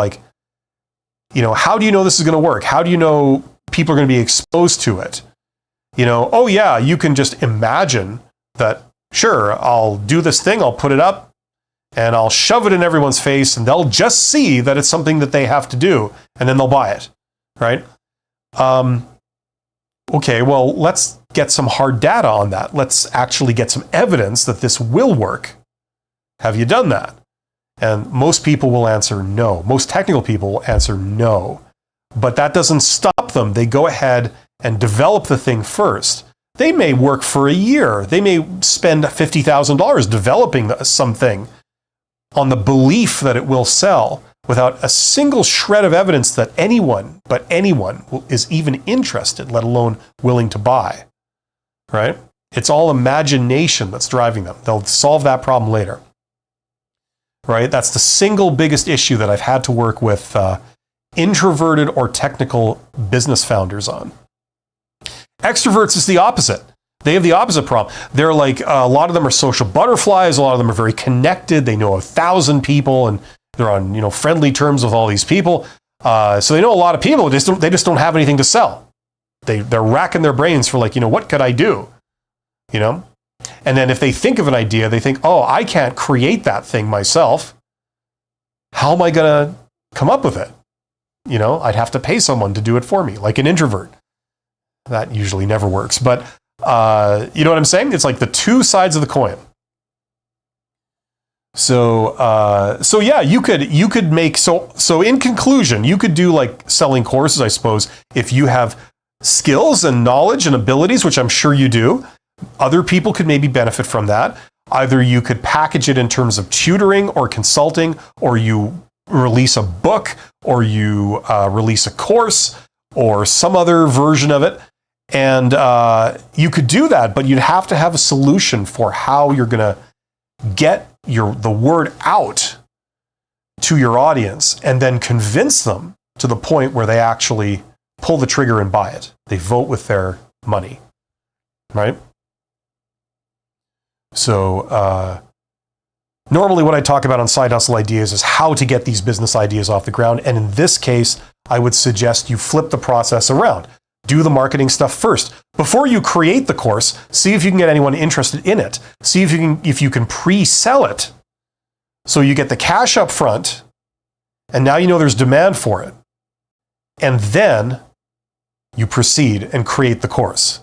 how do you know this is going to work? How do you know people are going to be exposed to it? Oh yeah, you can just imagine that, sure, I'll do this thing, I'll put it up, and I'll shove it in everyone's face, and they'll just see that it's something that they have to do, and then they'll buy it, right? Okay, well, let's get some hard data on that. Let's actually get some evidence that this will work. Have you done that? And most people will answer no. Most technical people will answer no. But that doesn't stop them. They go ahead and develop the thing first. They may work for a year. They may spend $50,000 developing something on the belief that it will sell without a single shred of evidence that anyone is even interested, let alone willing to buy, right? It's all imagination that's driving them. They'll solve that problem later, right? That's the single biggest issue that I've had to work with introverted or technical business founders on. Extroverts is the opposite. They have the opposite problem. They're like, a lot of them are social butterflies. A lot of them are very connected. They know 1,000 people and they're on, friendly terms with all these people. So they know a lot of people. They just don't have anything to sell. They're racking their brains for what could I do? And then if they think of an idea, they think, oh, I can't create that thing myself. How am I going to come up with it? I'd have to pay someone to do it for me, like an introvert. That usually never works. But you know what I'm saying? It's like the two sides of the coin. So yeah, you could make, so in conclusion, you could do like selling courses, I suppose, if you have skills and knowledge and abilities, which I'm sure you do. Other people could maybe benefit from that. Either you could package it in terms of tutoring or consulting, or you release a book, or you release a course, or some other version of it. And you could do that, but you'd have to have a solution for how you're going to get the word out to your audience and then convince them to the point where they actually pull the trigger and buy it. They vote with their money, right? So normally what I talk about on Side Hustle Ideas is how to get these business ideas off the ground. And in this case, I would suggest you flip the process around. Do the marketing stuff first. Before you create the course, see if you can get anyone interested in it. See if you can pre-sell it. So you get the cash up front, and now you know there's demand for it. And then you proceed and create the course.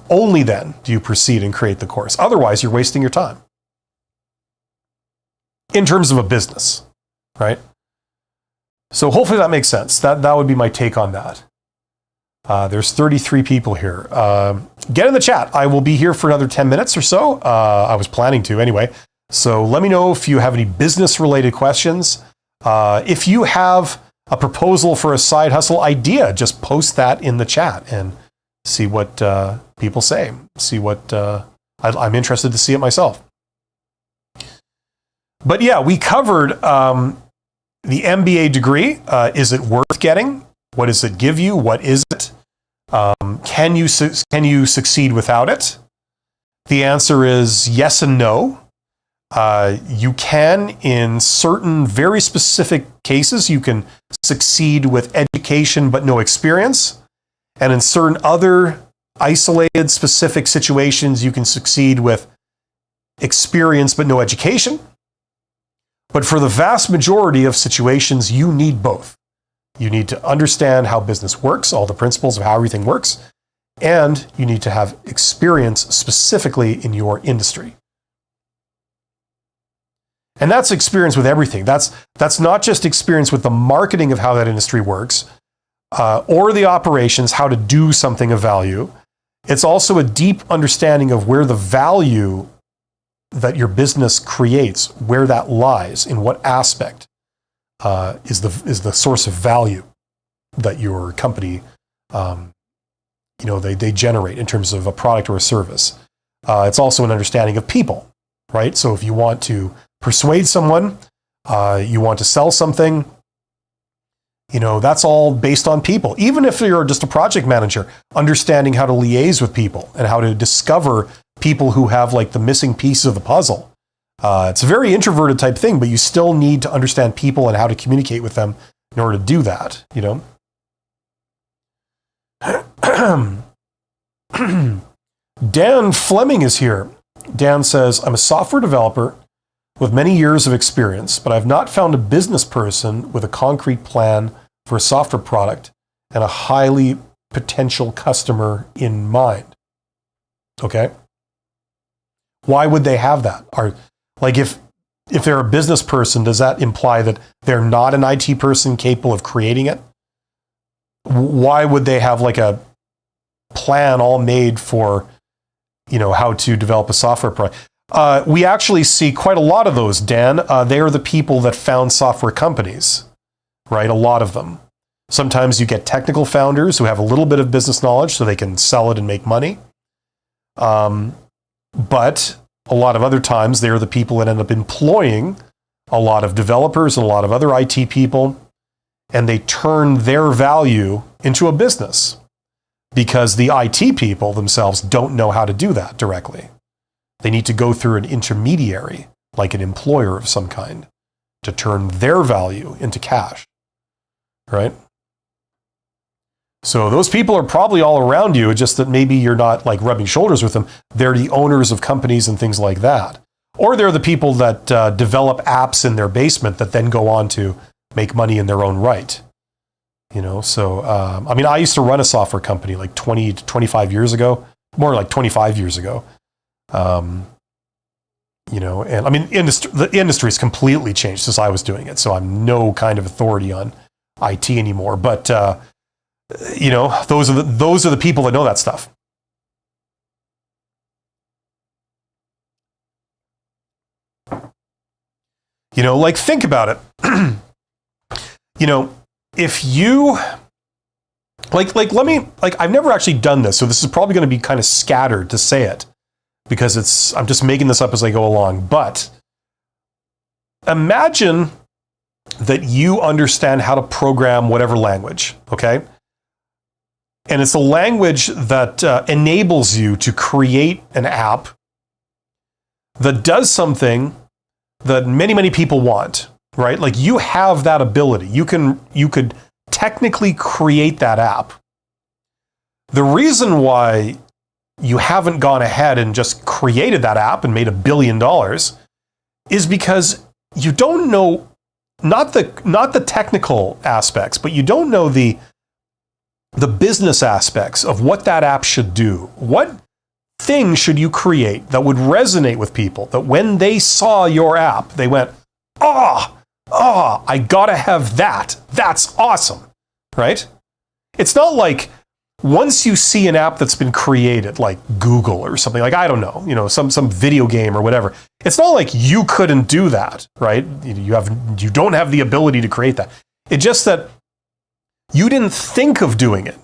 Only then do you proceed and create the course. Otherwise, you're wasting your time. In terms of a business, right? So hopefully that makes sense. That would be my take on that. There's 33 people here. Get in the chat. I will be here for another 10 minutes or so. I was planning to anyway. So let me know if you have any business-related questions. If you have a proposal for a side hustle idea, just post that in the chat and see what people say. See what I'm interested to see it myself. But yeah, we covered the MBA degree. Is it worth getting? What does it give you? What is it? Can you succeed without it? The answer is yes and no. You can, in certain very specific cases, you can succeed with education but no experience. And in certain other isolated specific situations, you can succeed with experience but no education. But for the vast majority of situations, you need both. You need to understand how business works, all the principles of how everything works, and you need to have experience specifically in your industry. And that's experience with everything. That's not just experience with the marketing of how that industry works, or the operations, how to do something of value. It's also a deep understanding of where the value that your business creates, where that lies, in what aspect is the source of value that your company, they generate in terms of a product or a service. It's also an understanding of people, right? So if you want to persuade someone, you want to sell something, that's all based on people. Even if you're just a project manager, understanding how to liaise with people and how to discover people who have like the missing piece of the puzzle. It's a very introverted type thing, but you still need to understand people and how to communicate with them in order to do that, Dan Fleming is here. Dan says, I'm a software developer with many years of experience, but I've not found a business person with a concrete plan for a software product and a highly potential customer in mind. Okay. Why would they have that? If they're a business person, does that imply that they're not an IT person capable of creating it? Why would they have like a plan all made for, how to develop a software product? We actually see quite a lot of those, Dan. They are the people that found software companies, right? A lot of them. Sometimes you get technical founders who have a little bit of business knowledge so they can sell it and make money. But a lot of other times, they're the people that end up employing a lot of developers and a lot of other IT people, and they turn their value into a business because the IT people themselves don't know how to do that directly. They need to go through an intermediary, like an employer of some kind, to turn their value into cash, right? So those people are probably all around you, just that maybe you're not like rubbing shoulders with them. They're the owners of companies and things like that. Or they're the people that develop apps in their basement that then go on to make money in their own right. I used to run a software company like 20 to 25 years ago, more like 25 years ago. and I mean, the industry has completely changed since I was doing it. So I'm no kind of authority on IT anymore. But, those are the people that know that stuff. Like think about it. If you I've never actually done this, so this is probably going to be kind of scattered to say it because I'm just making this up as I go along. But imagine that you understand how to program whatever language, okay? And it's a language that enables you to create an app that does something that many, many people want, right? Like you have that ability. You could technically create that app. The reason why you haven't gone ahead and just created that app and made $1 billion is because you don't know, not the technical aspects, but you don't know the business aspects of what that app should do. What thing should you create that would resonate with people, that when they saw your app, they went, I gotta have that. That's awesome, right? It's not like once you see an app that's been created, like Google or something, like, I don't know, some video game or whatever. It's not like you couldn't do that, right? You don't have the ability to create that. It's just that you didn't think of doing it.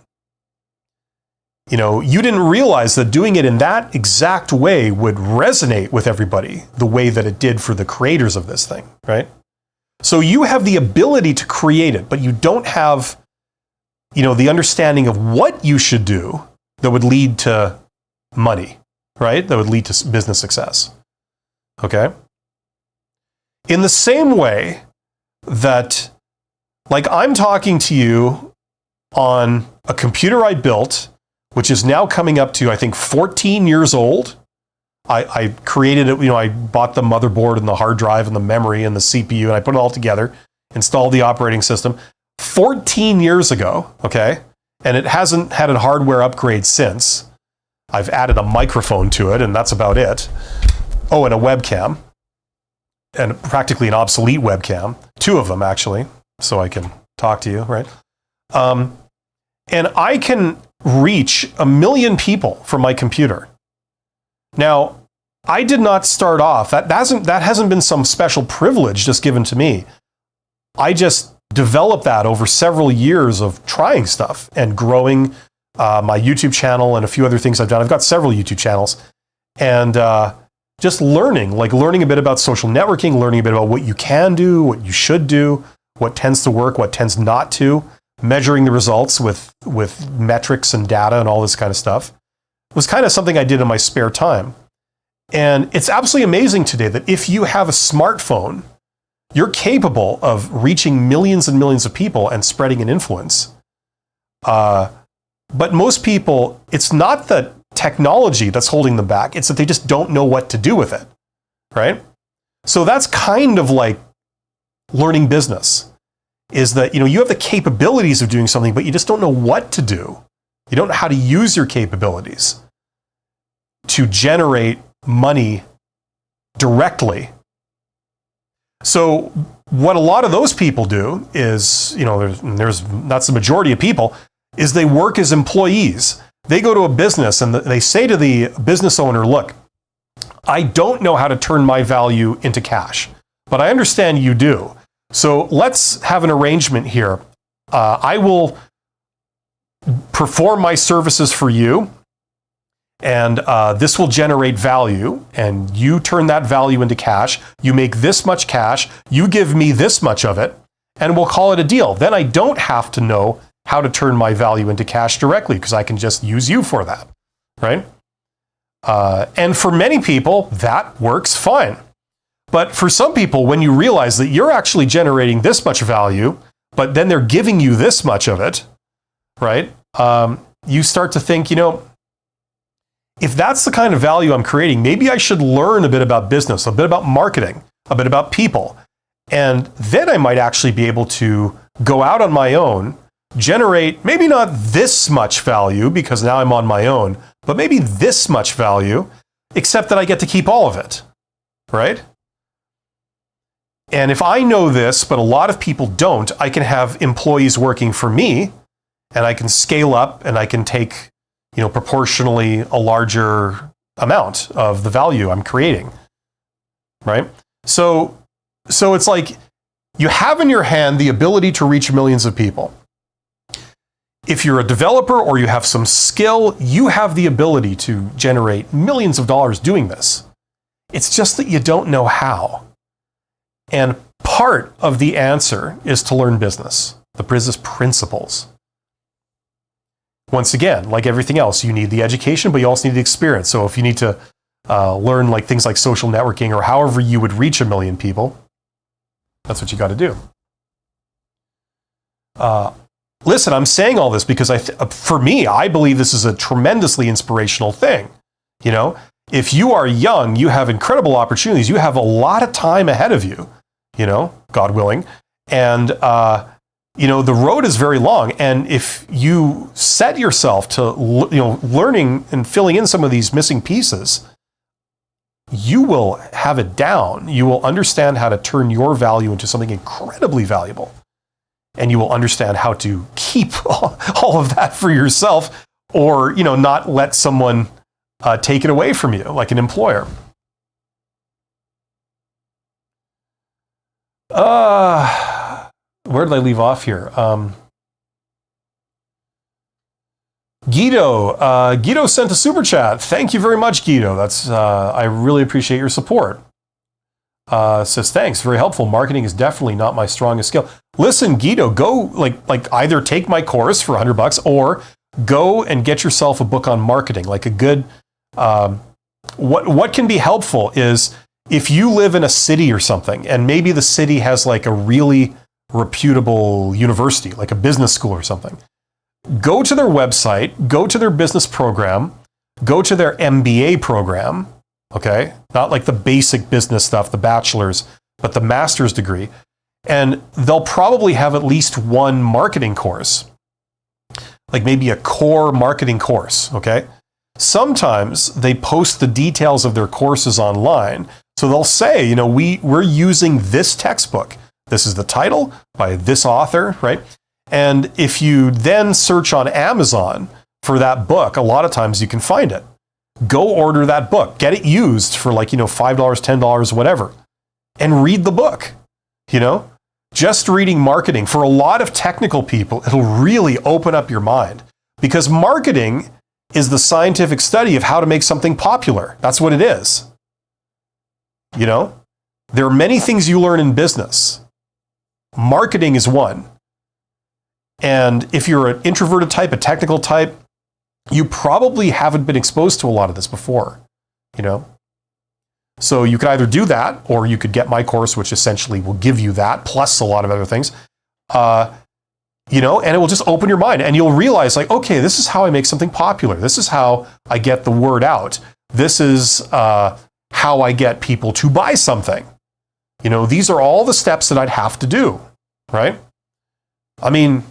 You didn't realize that doing it in that exact way would resonate with everybody the way that it did for the creators of this thing, right? So you have the ability to create it, but you don't have, the understanding of what you should do that would lead to money, right? That would lead to business success, okay? In the same way that, like, I'm talking to you on a computer I built, which is now coming up to, I think, 14 years old. I created it, I bought the motherboard and the hard drive and the memory and the CPU, and I put it all together, installed the operating system 14 years ago, okay? And it hasn't had a hardware upgrade since. I've added a microphone to it, and that's about it. Oh, and a webcam, and practically an obsolete webcam. 2 of them, actually, so I can talk to you, right? And I can reach 1 million people from my computer. Now, I did not start off, that hasn't been some special privilege just given to me. I just developed that over several years of trying stuff and growing my YouTube channel and a few other things I've done. I've got several YouTube channels, and just learning a bit about social networking, learning a bit about what you can do, what you should do, what tends to work, what tends not to, measuring the results with metrics and data and all this kind of stuff. It was kind of something I did in my spare time. And it's absolutely amazing today that if you have a smartphone, you're capable of reaching millions and millions of people and spreading an influence. But most people, it's not the technology that's holding them back. It's that they just don't know what to do with it, right? So that's kind of like learning business, is that, you have the capabilities of doing something, but you just don't know what to do. You don't know how to use your capabilities to generate money directly. So what a lot of those people do is, that's the majority of people, is they work as employees. They go to a business and they say to the business owner, look, I don't know how to turn my value into cash, but I understand you do. So let's have an arrangement here. I will perform my services for you, and this will generate value, and you turn that value into cash. You make this much cash, you give me this much of it, and we'll call it a deal. Then I don't have to know how to turn my value into cash directly because I can just use you for that, right? And for many people, that works fine. But for some people, when you realize that you're actually generating this much value, but then they're giving you this much of it, right? You start to think, if that's the kind of value I'm creating, maybe I should learn a bit about business, a bit about marketing, a bit about people. And then I might actually be able to go out on my own, generate maybe not this much value because now I'm on my own, but maybe this much value, except that I get to keep all of it. right? And if I know this, but a lot of people don't, I can have employees working for me, and I can scale up, and I can take, proportionally a larger amount of the value I'm creating, right? So it's like you have in your hand the ability to reach millions of people. If you're a developer or you have some skill, you have the ability to generate millions of dollars doing this. It's just that you don't know how. And part of the answer is to learn business, the business principles. Once again, like everything else, you need the education, but you also need the experience. So if you need to learn like things like social networking or however you would reach 1 million people, that's what you got to do. Listen, I'm saying all this because for me, I believe this is a tremendously inspirational thing. If you are young, you have incredible opportunities. You have a lot of time ahead of you, God willing. And, the road is very long. And if you set yourself to, learning and filling in some of these missing pieces, you will have it down. You will understand how to turn your value into something incredibly valuable. And you will understand how to keep all of that for yourself, or, not let someone take it away from you, like an employer. Where did I leave off here? Guido sent a super chat. Thank you very much, Guido. That's I really appreciate your support. Says thanks, very helpful. Marketing is definitely not my strongest skill. Listen, Guido, go like either take my course for $100 or go and get yourself a book on marketing. Like a good what can be helpful is if you live in a city or something, and maybe the city has like a really reputable university, like a business school or something. Go to their website, go to their business program, go to their MBA program, okay? Not like the basic business stuff, the bachelor's, but the master's degree. And they'll probably have at least one marketing course, like maybe a core marketing course, okay? Sometimes they post the details of their courses online. So they'll say, we're using this textbook. This is the title by this author, right? And if you then search on Amazon for that book, a lot of times you can find it. Go order that book. Get it used for $5, $10, whatever. And read the book, Just reading marketing, for a lot of technical people, it'll really open up your mind. Because marketing is the scientific study of how to make something popular. That's what it is. There are many things you learn in business. Marketing is one. And if you're an introverted type, a technical type, you probably haven't been exposed to a lot of this before, So you could either do that, or you could get my course, which essentially will give you that, plus a lot of other things, and it will just open your mind. And you'll realize, okay, this is how I make something popular. This is how I get the word out. This is how I get people to buy something. These are all the steps that I'd have to do, right? I mean,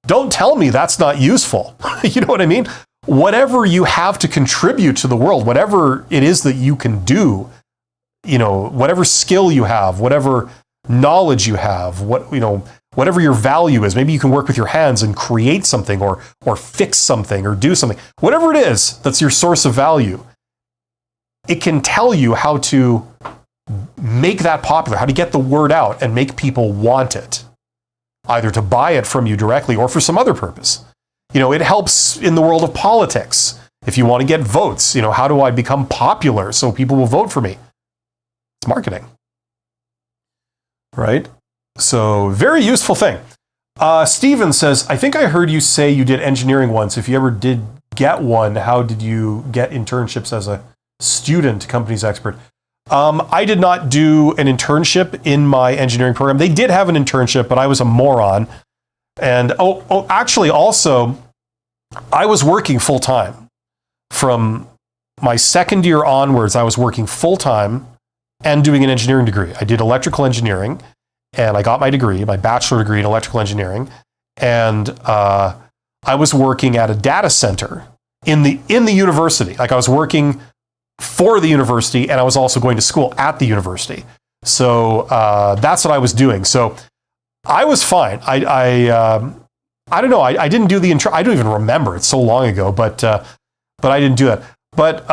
don't tell me that's not useful. You know what I mean? Whatever you have to contribute to the world, whatever it is that you can do, whatever skill you have, whatever knowledge you have, whatever your value is, maybe you can work with your hands and create something or fix something or do something. Whatever it is that's your source of value, it can tell you how to make that popular, how to get the word out and make people want it, either to buy it from you directly or for some other purpose. It helps in the world of politics. If you want to get votes, how do I become popular so people will vote for me? It's marketing, right? So very useful thing. Steven says, I think I heard you say you did engineering once. If you ever did get one, how did you get internships as a student company's expert? I did not do an internship in my engineering program. They did have an internship, but I was a moron. And actually also, I was working full time. From my second year onwards, I was working full time and doing an engineering degree. I did electrical engineering, and I got my degree, my bachelor degree in electrical engineering. And I was working at a data center in the university. Like I was working for the university, and I was also going to school at the university. So that's what I was doing. So I was fine. I don't know. I didn't do the intro. I don't even remember. It's so long ago, but I didn't do that. But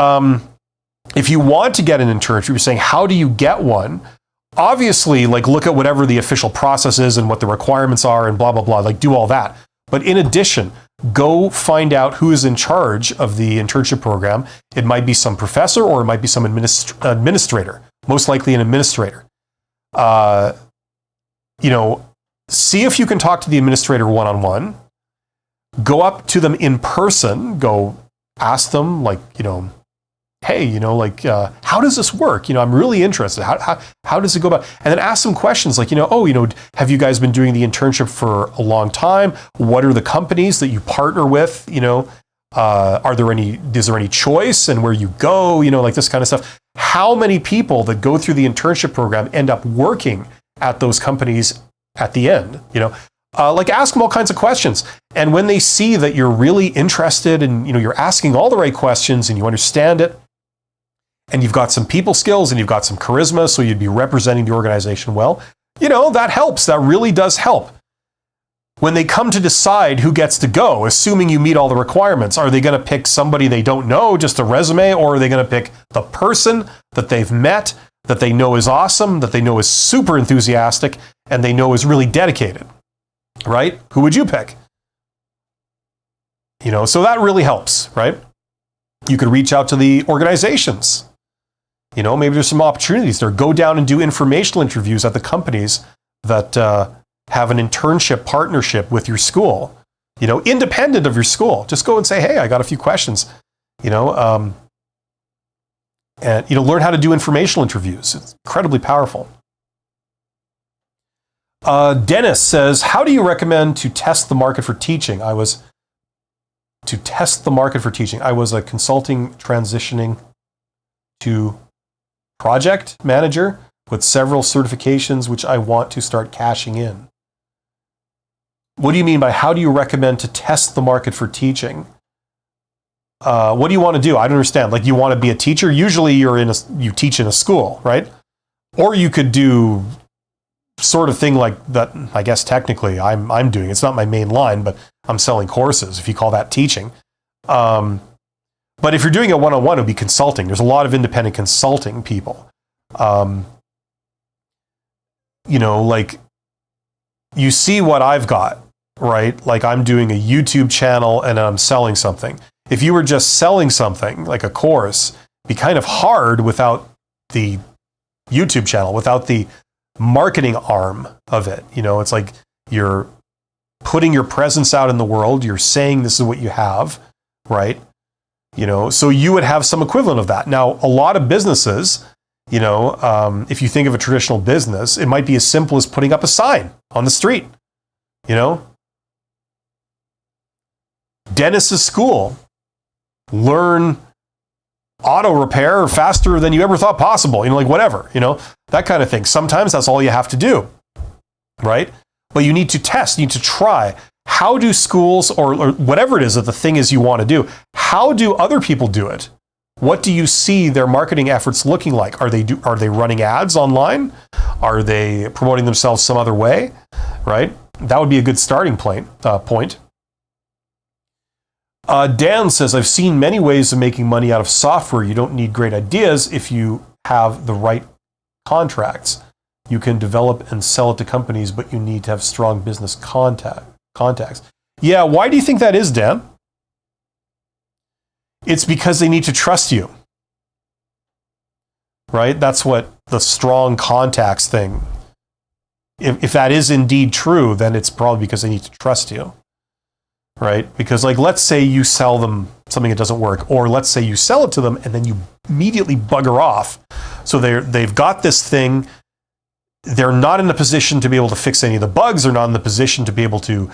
if you want to get an internship, you're saying, how do you get one? Obviously, like, look at whatever the official process is and what the requirements are and blah, blah, blah, like, do all that. But in addition, go find out who is in charge of the internship program. It might be some professor or it might be some administrator, most likely an administrator. See if you can talk to the administrator one-on-one. Go up to them in person. Go ask them, like, hey, how does this work? I'm really interested. How does it go about? And then ask some questions like, have you guys been doing the internship for a long time? What are the companies that you partner with? Is there any choice in where you go? Like this kind of stuff. How many people that go through the internship program end up working at those companies at the end? Ask them all kinds of questions. And when they see that you're really interested and, you're asking all the right questions and you understand it, and you've got some people skills and you've got some charisma, so you'd be representing the organization well, that helps. That really does help. When they come to decide who gets to go, assuming you meet all the requirements, are they going to pick somebody they don't know, just a resume, or are they going to pick the person that they've met, that they know is awesome, that they know is super enthusiastic, and they know is really dedicated, right? Who would you pick? So that really helps, right? You could reach out to the organizations. Maybe there's some opportunities there. Go down and do informational interviews at the companies that have an internship partnership with your school, independent of your school. Just go and say, hey, I got a few questions, and, learn how to do informational interviews. It's incredibly powerful. Dennis says, how do you recommend to test the market for teaching? I was a consulting transitioning to project manager with several certifications, which I want to start cashing in. What do you mean by how do you recommend to test the market for teaching? What do you want to do? I don't understand. Like, you want to be a teacher? Usually you teach in a school, right? Or you could do sort of thing like that. I guess technically I'm doing. It's not my main line, but I'm selling courses, if you call that teaching. But if you're doing a one-on-one, it would be consulting. There's a lot of independent consulting people. You see what I've got, right? Like, I'm doing a YouTube channel and I'm selling something. If you were just selling something, like a course, it'd be kind of hard without the YouTube channel, without the marketing arm of it. It's like you're putting your presence out in the world. You're saying this is what you have, right? So you would have some equivalent of that. Now, a lot of businesses, if you think of a traditional business, it might be as simple as putting up a sign on the street, Dennis's school, learn auto repair faster than you ever thought possible, whatever, that kind of thing. Sometimes that's all you have to do, right? But you need to test, you need to try. How do schools or whatever it is that the thing is you want to do, how do other people do it? What do you see their marketing efforts looking like? Are they running ads online? Are they promoting themselves some other way? Right? That would be a good starting point. Dan says, I've seen many ways of making money out of software. You don't need great ideas if you have the right contracts. You can develop and sell it to companies, but you need to have strong business contacts. Yeah, why do you think that is, Dan? It's because they need to trust you, right? That's what the strong contacts thing. If that is indeed true, then it's probably because they need to trust you, right? Because, like, let's say you sell them something that doesn't work, or let's say you sell it to them and then you immediately bugger off. So they've got this thing. They're not in a position to be able to fix any of the bugs. They're not in the position to be able to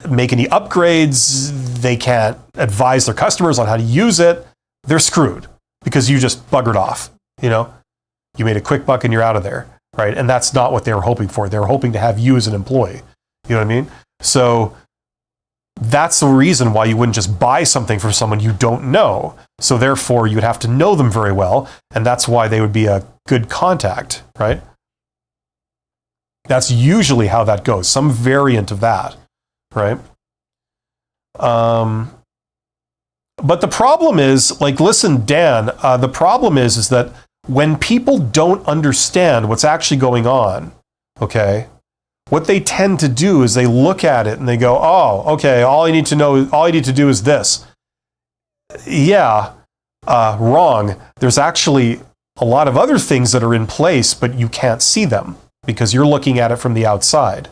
make any upgrades. They can't advise their customers on how to use it. They're screwed because you just buggered off. You made a quick buck and you're out of there, right? And that's not what they were hoping for. They were hoping to have you as an employee. You know what I mean? So That's the reason why you wouldn't just buy something from someone you don't know. So therefore, you would have to know them very well, and that's why they would be a good contact, right? That's usually how that goes, some variant of that, right? But the problem is, like, listen, Dan, the problem is that when people don't understand what's actually going on, okay, what they tend to do is they look at it and they go, oh, okay, all you need to do is this. Yeah, wrong. There's actually a lot of other things that are in place, but you can't see them because you're looking at it from the outside,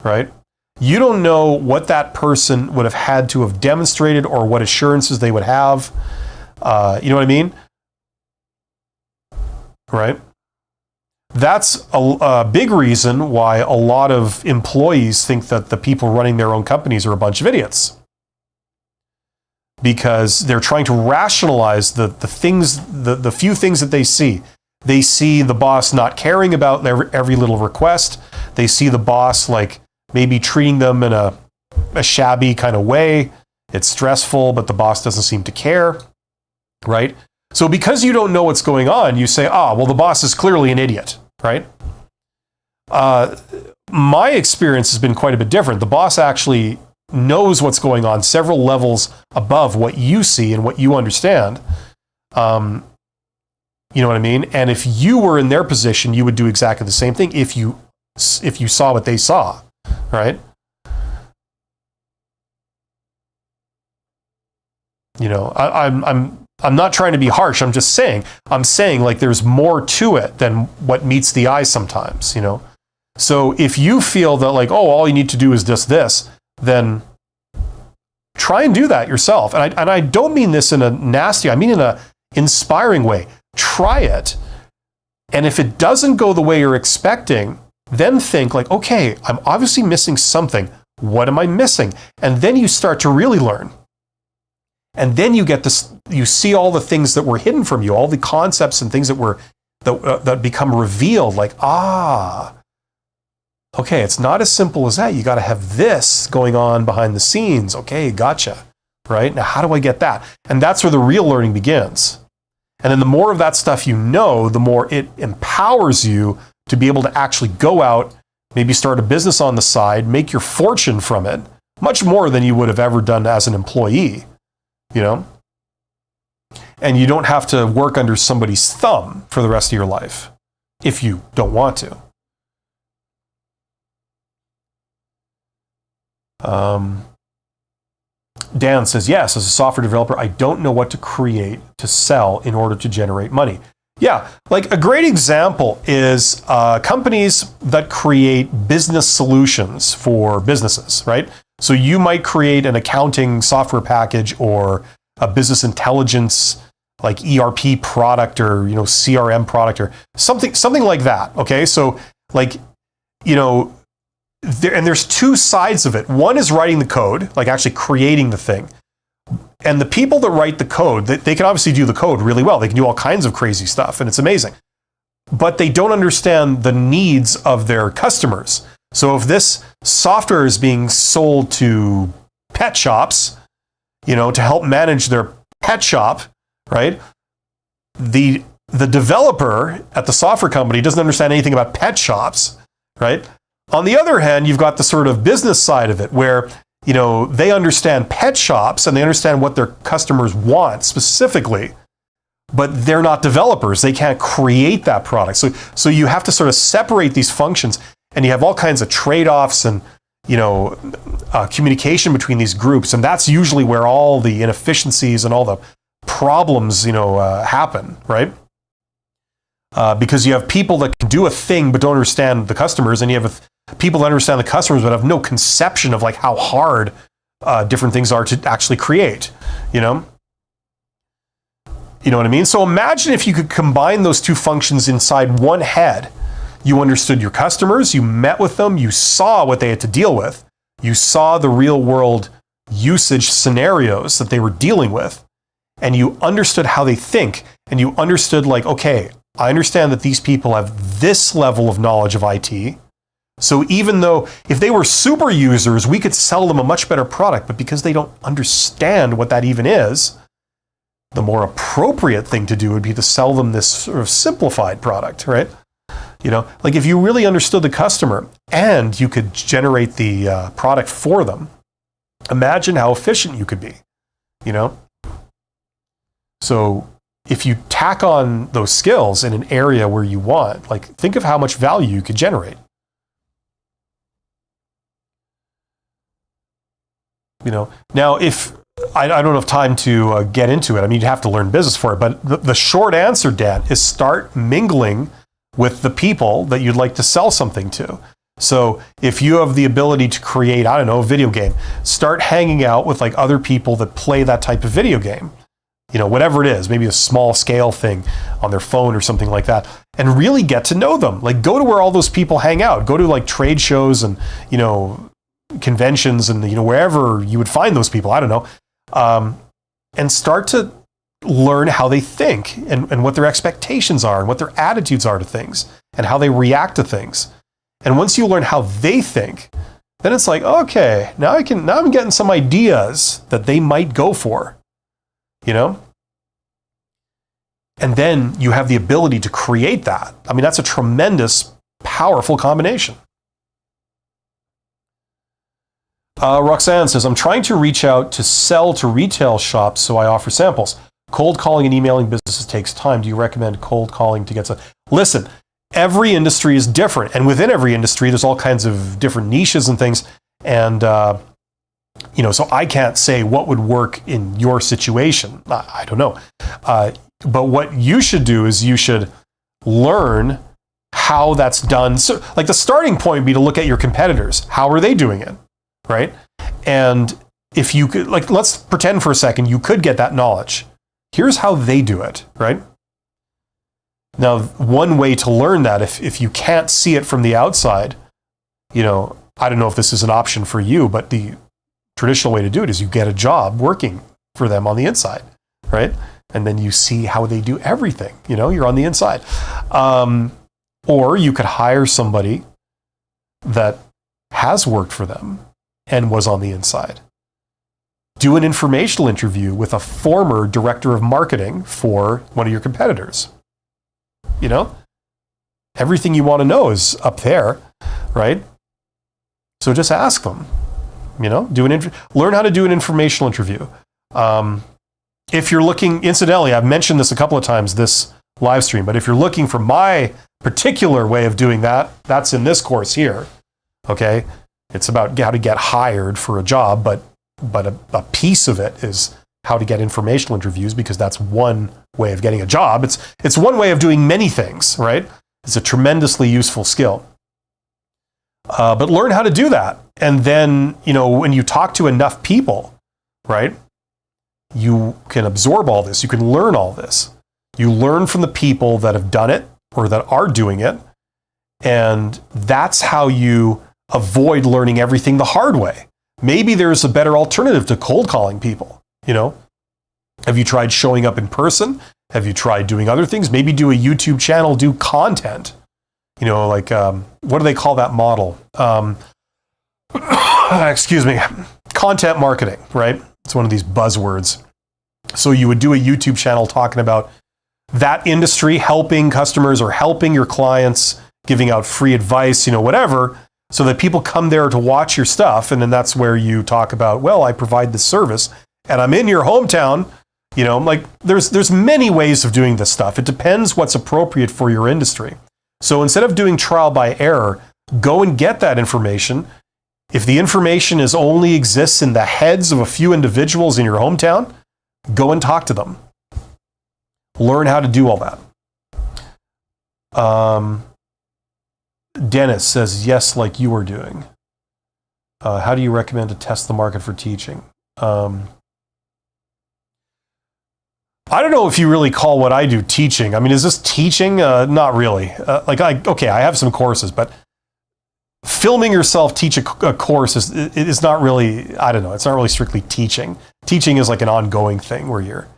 right? You don't know what that person would have had to have demonstrated or what assurances they would have. You know what I mean? Right? That's a big reason why a lot of employees think that the people running their own companies are a bunch of idiots. Because they're trying to rationalize the few things that they see. They see the boss not caring about every little request. They see the boss like maybe treating them in a shabby kind of way. It's stressful, but the boss doesn't seem to care, right? So because you don't know what's going on, you say, well, the boss is clearly an idiot, right? My experience has been quite a bit different. The boss actually knows what's going on several levels above what you see and what you understand. You know what I mean? And if you were in their position, you would do exactly the same thing if you saw what they saw, right? You know, I'm not trying to be harsh. I'm saying like there's more to it than what meets the eye sometimes, you know? So if you feel that like, all you need to do is this, then try and do that yourself. And I don't mean this in a nasty, I mean in a inspiring way. Try it. And if it doesn't go the way you're expecting, then think like, okay, I'm obviously missing something. What am I missing? And then you start to really learn. And then you get this, you see all the things that were hidden from you, all the concepts and things that become revealed, like, okay, it's not as simple as that. You got to have this going on behind the scenes. Okay, gotcha. Right? Now, how do I get that? And that's where the real learning begins. And then the more of that stuff you know, the more it empowers you to be able to actually go out, maybe start a business on the side, make your fortune from it, much more than you would have ever done as an employee, you know? And you don't have to work under somebody's thumb for the rest of your life if you don't want to. Dan says, yes, as a software developer, I don't know what to create to sell in order to generate money. Yeah, like a great example is companies that create business solutions for businesses, right? So you might create an accounting software package or a business intelligence like ERP product or, CRM product or something like that, okay? So like, there's two sides of it. One is writing the code, like actually creating the thing. And the people that write the code, they can obviously do the code really well. They can do all kinds of crazy stuff, and it's amazing. But they don't understand the needs of their customers. So if this software is being sold to pet shops, to help manage their pet shop, right? The developer at the software company doesn't understand anything about pet shops, right? On the other hand, you've got the sort of business side of it where, they understand pet shops and they understand what their customers want specifically, but they're not developers. They can't create that product. So you have to sort of separate these functions, and you have all kinds of trade-offs and, communication between these groups. And that's usually where all the inefficiencies and all the problems, happen, right? Because you have people that can do a thing but don't understand the customers, and you have people that understand the customers but have no conception of like how hard different things are to actually create, You know what I mean? So imagine if you could combine those two functions inside one head. You understood your customers, you met with them, you saw what they had to deal with, you saw the real world usage scenarios that they were dealing with, and you understood how they think, and you understood like, okay, I understand that these people have this level of knowledge of IT, So even though if they were super users, we could sell them a much better product, but because they don't understand what that even is, the more appropriate thing to do would be to sell them this sort of simplified product, right? Like if you really understood the customer and you could generate the product for them, imagine how efficient you could be, So if you tack on those skills in an area where you want, like think of how much value you could generate. Now if I don't have time to get into it, I mean, you'd have to learn business for it, but the short answer, Dan, is start mingling with the people that you'd like to sell something to. So if you have the ability to create, I don't know, a video game, start hanging out with like other people that play that type of video game. Whatever it is, maybe a small scale thing on their phone or something like that, and really get to know them. Like go to where all those people hang out. Go to like trade shows and, conventions and, wherever you would find those people, I don't know. And start to learn how they think and what their expectations are and what their attitudes are to things and how they react to things. And once you learn how they think, then it's like, okay, now I'm getting some ideas that they might go for, And then you have the ability to create that. I mean, that's a tremendous, powerful combination. Roxanne says, I'm trying to reach out to sell to retail shops, so I offer samples. Cold calling and emailing businesses takes time. Do you recommend cold calling to get some? Listen, every industry is different. And within every industry, there's all kinds of different niches and things. And, so I can't say what would work in your situation. I don't know. But what you should do is you should learn how that's done. So like the starting point would be to look at your competitors. How are they doing it? Right? And if you could, like, let's pretend for a second you could get that knowledge. Here's how they do it, right? Now, one way to learn that, if you can't see it from the outside, I don't know if this is an option for you, but the traditional way to do it is you get a job working for them on the inside, right? And then you see how they do everything, you're on the inside. Or you could hire somebody that has worked for them and was on the inside. Do an informational interview with a former director of marketing for one of your competitors. Everything you want to know is up there, right? So just ask them, learn how to do an informational interview. If you're looking, incidentally, I've mentioned this a couple of times this live stream, but if you're looking for my particular way of doing that, that's in this course here, okay? It's about how to get hired for a job, but a piece of it is how to get informational interviews, because that's one way of getting a job. It's one way of doing many things, right? It's a tremendously useful skill. But learn how to do that. And then, when you talk to enough people, right, you can absorb all this. You can learn all this. You learn from the people that have done it or that are doing it. And that's how you avoid learning everything the hard way. Maybe there's a better alternative to cold calling people, Have you tried showing up in person? Have you tried doing other things? Maybe do a YouTube channel, do content. What do they call that model? Excuse me. Content marketing, right? It's one of these buzzwords. So you would do a YouTube channel talking about that industry, helping customers or helping your clients, giving out free advice, whatever, so that people come there to watch your stuff. And then that's where you talk about, well, I provide this service and I'm in your hometown. There's many ways of doing this stuff. It depends what's appropriate for your industry. So instead of doing trial by error, go and get that information. If the information only exists in the heads of a few individuals in your hometown, go and talk to them. Learn how to do all that. Dennis says, yes, like you are doing. How do you recommend to test the market for teaching? I don't know if you really call what I do teaching. I mean, is this teaching? Not really. I have some courses, but filming yourself teach a course is not really, I don't know, it's not really strictly teaching. Teaching is like an ongoing thing where you're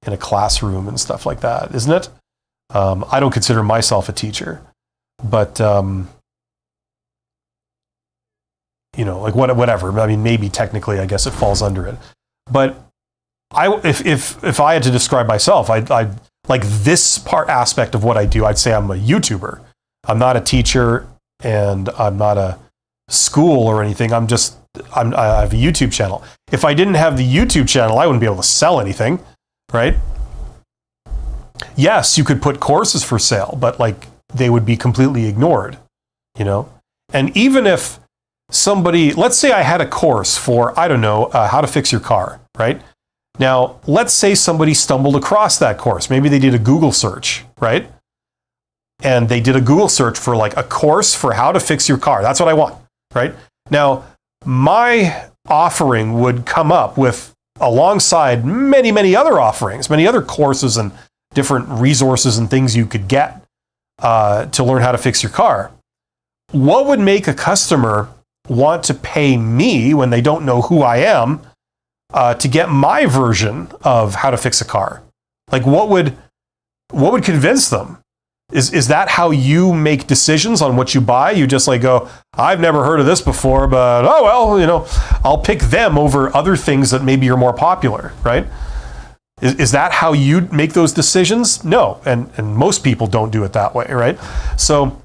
in a classroom and stuff like that, isn't it? I don't consider myself a teacher, but like whatever. I mean, maybe technically, I guess it falls under it. But if I had to describe myself, I like this aspect of what I do, I'd say I'm a YouTuber. I'm not a teacher, and I'm not a school or anything. I have a YouTube channel. If I didn't have the YouTube channel, I wouldn't be able to sell anything, right? Yes, you could put courses for sale, but like they would be completely ignored, And even if somebody, let's say I had a course for, I don't know, how to fix your car, right? Now, let's say somebody stumbled across that course. Maybe they did a Google search, right? And they did a Google search for like a course for how to fix your car. That's what I want, right? Now, my offering would come up with alongside many, many other offerings, many other courses and different resources and things you could get to learn how to fix your car. What would make a customer want to pay me when they don't know who I am to get my version of how to fix a car? Like what would convince them? Is that how you make decisions on what you buy? You just like go, I've never heard of this before, but oh well, I'll pick them over other things that maybe are more popular, right? Is that how you make those decisions? No, and most people don't do it that way, right? So,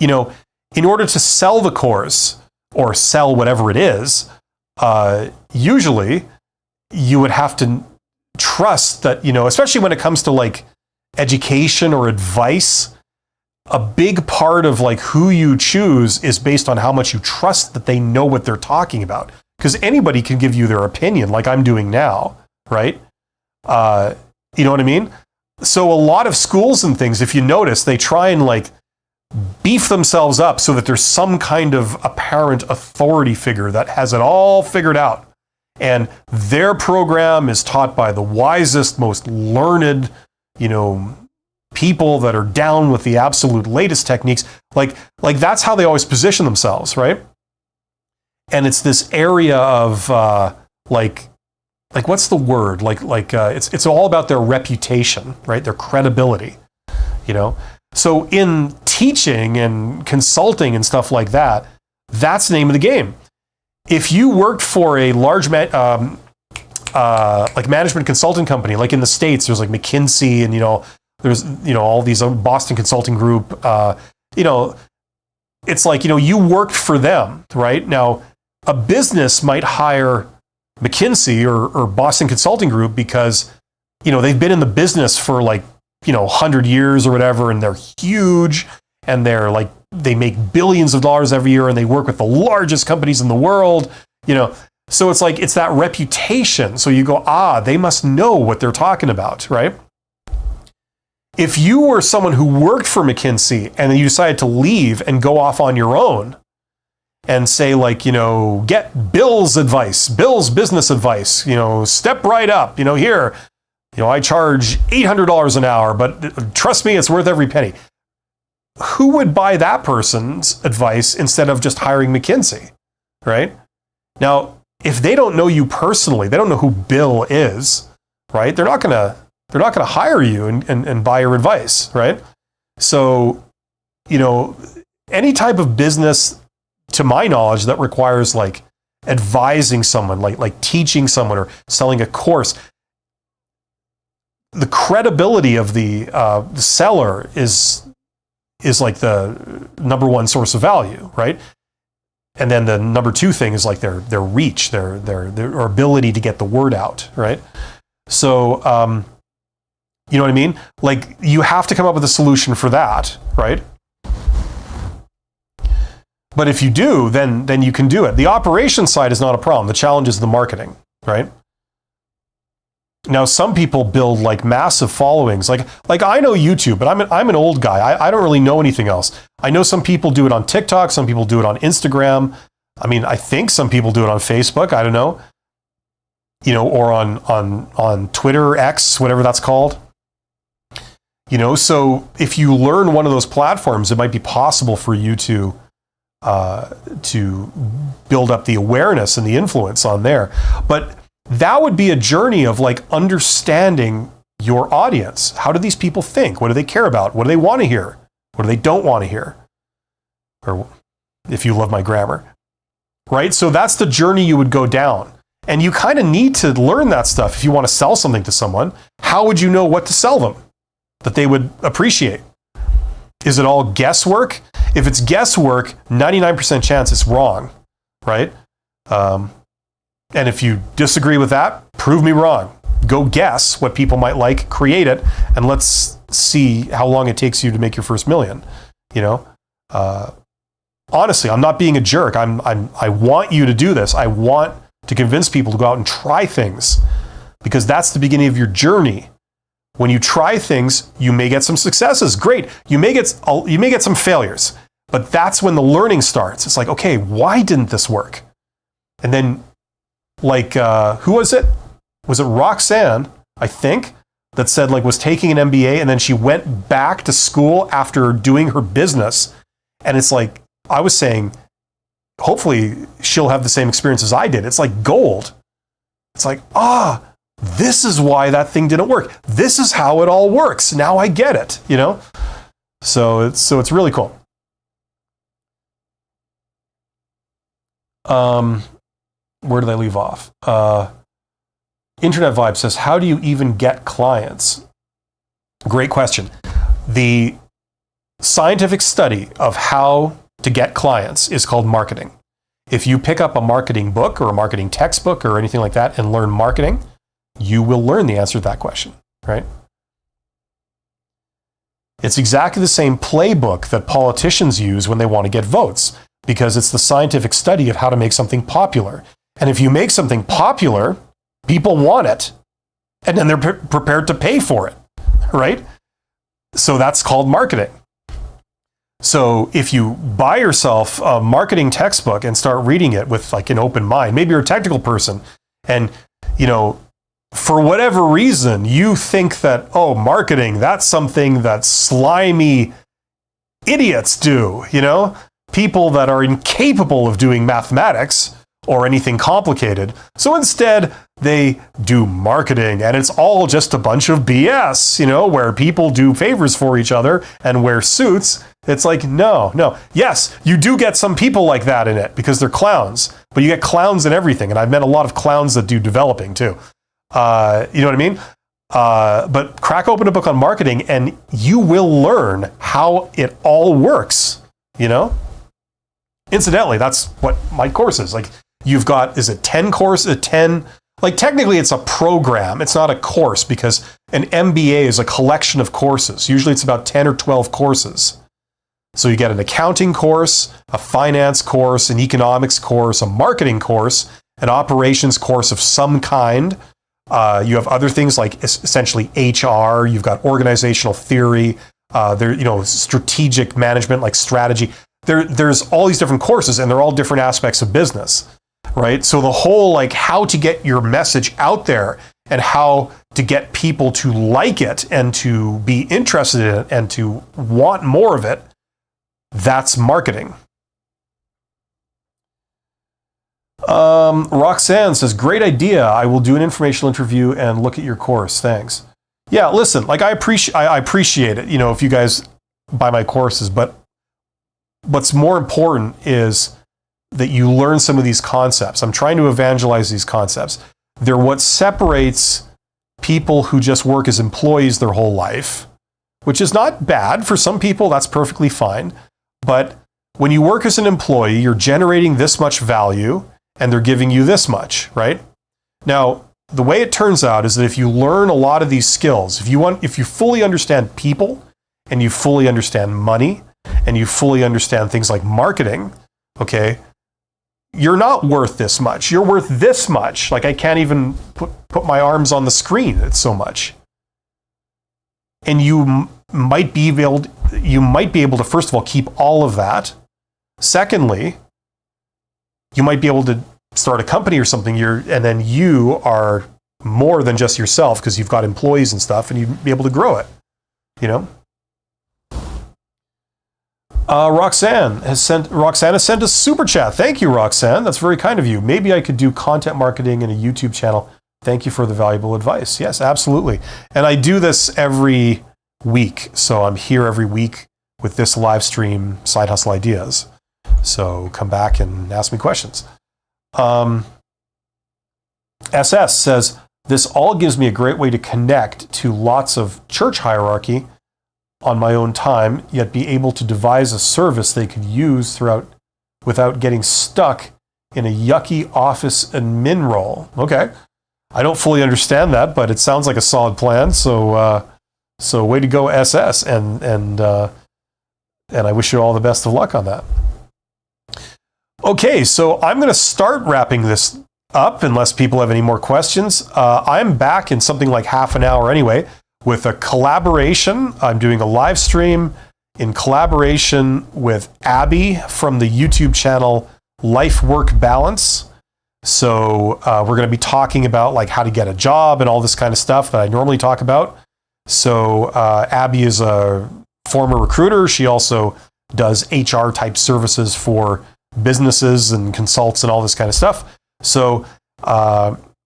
in order to sell the course or sell whatever it is, usually you would have to trust that, especially when it comes to like education or advice, a big part of like who you choose is based on how much you trust that they know what they're talking about. Because anybody can give you their opinion like I'm doing now, right? You know what I mean? So a lot of schools and things, if you notice, they try and like beef themselves up so that there's some kind of apparent authority figure that has it all figured out. And their program is taught by the wisest, most learned, people that are down with the absolute latest techniques. Like that's how they always position themselves, right? And it's this area of like what's the word? It's all about their reputation, right? Their credibility, So in teaching and consulting and stuff like that, that's the name of the game. If you worked for a large management consulting company, like in the States, there's like McKinsey and, there's, all these Boston Consulting Group, it's like, you worked for them, right? Now, a business might hire McKinsey or Boston Consulting Group because, they've been in the business for like, 100 years or whatever, and they're huge, and they're like, they make billions of dollars every year, and they work with the largest companies in the world, So it's like, it's that reputation. So you go, they must know what they're talking about, right? If you were someone who worked for McKinsey and then you decided to leave and go off on your own and say like, get Bill's advice, Bill's business advice, step right up, here, I charge $800 an hour, but trust me, it's worth every penny. Who would buy that person's advice instead of just hiring McKinsey, right? Now, if they don't know you personally, they don't know who Bill is, right? They're not gonna hire you and buy your advice, right? So, any type of business, to my knowledge, that requires like advising someone, like teaching someone or selling a course, the credibility of the seller is like the number one source of value, right? And then the number two thing is like their reach, their ability to get the word out, right? So, you know what I mean? Like you have to come up with a solution for that, right? But if you do, then you can do it. The operations side is not a problem. The challenge is the marketing, right? Now, some people build like massive followings. Like I know YouTube, but I'm an old guy. I don't really know anything else. I know some people do it on TikTok. Some people do it on Instagram. I mean, I think some people do it on Facebook. I don't know. Or on Twitter, X, whatever that's called. So if you learn one of those platforms, it might be possible for you to build up the awareness and the influence on there. But that would be a journey of like understanding your audience. How do these people think? What do they care about? What do they want to hear? What do they don't want to hear? Or, if you love my grammar, right? So that's the journey you would go down. And you kind of need to learn that stuff if you want to sell something to someone. How would you know what to sell them that they would appreciate? Is it all guesswork? If it's guesswork, 99% chance it's wrong, right? And if you disagree with that, prove me wrong. Go guess what people might like, create it, and let's see how long it takes you to make your first million. You know, honestly, I'm not being a jerk. I want you to do this. I want to convince people to go out and try things, because that's the beginning of your journey. When you try things, you may get some successes. Great. You may get some failures, but that's when the learning starts. It's like, okay, why didn't this work? And then, like, who was it? Was it Roxanne, I think, that said, like, was taking an MBA and then she went back to school after doing her business. And it's like, I was saying, hopefully she'll have the same experience as I did. It's like gold. It's like, this is why that thing didn't work. This is how it all works. Now I get it, you know? So it's really cool. Where did I leave off? Internet Vibe says, how do you even get clients? Great question. The scientific study of how to get clients is called marketing. If you pick up a marketing book or a marketing textbook or anything like that and learn marketing, you will learn the answer to that question, right? It's exactly the same playbook that politicians use when they want to get votes, because it's the scientific study of how to make something popular. And if you make something popular, people want it, and then they're prepared to pay for it, right? So that's called marketing. So if you buy yourself a marketing textbook and start reading it with like an open mind, maybe you're a technical person and, you know, for whatever reason, you think that, oh, marketing, that's something that slimy idiots do, you know? People that are incapable of doing mathematics or anything complicated. So instead, they do marketing, and it's all just a bunch of BS, you know, where people do favors for each other and wear suits. It's like, no. Yes, you do get some people like that in it because they're clowns, but you get clowns in everything. And I've met a lot of clowns that do developing too. You know what I mean? But crack open a book on marketing and you will learn how it all works, you know? Incidentally, that's what my course is. Like, you've got, is it 10 courses? 10, like technically it's a program. It's not a course because an MBA is a collection of courses. Usually it's about 10 or 12 courses. So you get an accounting course, a finance course, an economics course, a marketing course, an operations course of some kind. You have other things like essentially HR. You've got organizational theory. Strategic management, like strategy. There's all these different courses, and they're all different aspects of business, right? So the whole like how to get your message out there and how to get people to like it and to be interested in it and to want more of it, that's marketing. Roxanne says, great idea. I will do an informational interview and look at your course. Thanks. Yeah, listen, like I appreciate it, you know, if you guys buy my courses, but what's more important is that you learn some of these concepts. I'm trying to evangelize these concepts. They're what separates people who just work as employees their whole life, which is not bad. For some people, that's perfectly fine. But when you work as an employee, you're generating this much value and they're giving you this much, right? Now, the way it turns out is that if you learn a lot of these skills, if you fully understand people and you fully understand money and you fully understand things like marketing, okay, you're not worth this much. You're worth this much. Like I can't even put my arms on the screen. It's so much. And you might be able to, first of all, keep all of that. Secondly, you might be able to start a company or something, and then you are more than just yourself because you've got employees and stuff, and you'd be able to grow it, you know? Roxanne has sent a super chat. Thank you, Roxanne. That's very kind of you. Maybe I could do content marketing in a YouTube channel. Thank you for the valuable advice. Yes, absolutely. And I do this every week. So I'm here every week with this live stream, Side Hustle Ideas. So come back and ask me questions. SS says, this all gives me a great way to connect to lots of church hierarchy on my own time, yet be able to devise a service they could use throughout without getting stuck in a yucky office admin role. Okay. I don't fully understand that, but it sounds like a solid plan. So way to go, SS, and I wish you all the best of luck on that. Okay, so I'm going to start wrapping this up unless people have any more questions. I'm back in something like half an hour anyway with a collaboration. I'm doing a live stream in collaboration with Abby from the YouTube channel Life Work Balance. So we're going to be talking about like how to get a job and all this kind of stuff that I normally talk about. So Abby is a former recruiter. She also does HR type services for businesses and consults and all this kind of stuff. So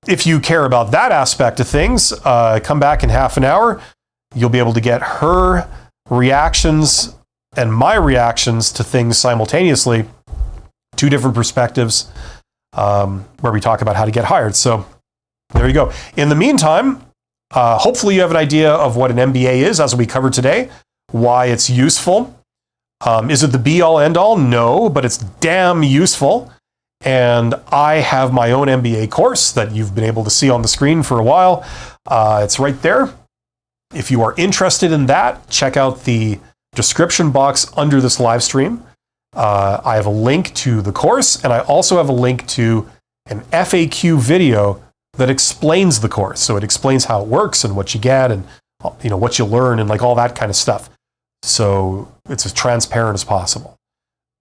if you care about that aspect of things, come back in half an hour. You'll be able to get her reactions and my reactions to things simultaneously, two different perspectives, where we talk about how to get hired. So there you go. In the meantime, hopefully you have an idea of what an MBA is, as we covered today, why it's useful. Is it the be-all, end-all? No, but it's damn useful. And I have my own MBA course that you've been able to see on the screen for a while. It's right there. If you are interested in that, check out the description box under this live stream. I have a link to the course, and I also have a link to an FAQ video that explains the course. So it explains how it works and what you get and what you learn and like all that kind of stuff. So it's as transparent as possible.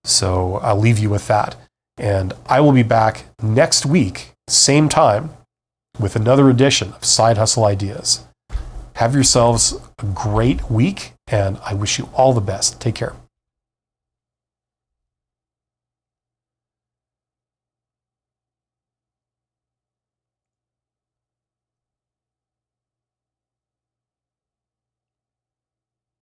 So I'll leave you with that. And I will be back next week, same time, with another edition of Side Hustle Ideas. Have yourselves a great week, and I wish you all the best. Take care.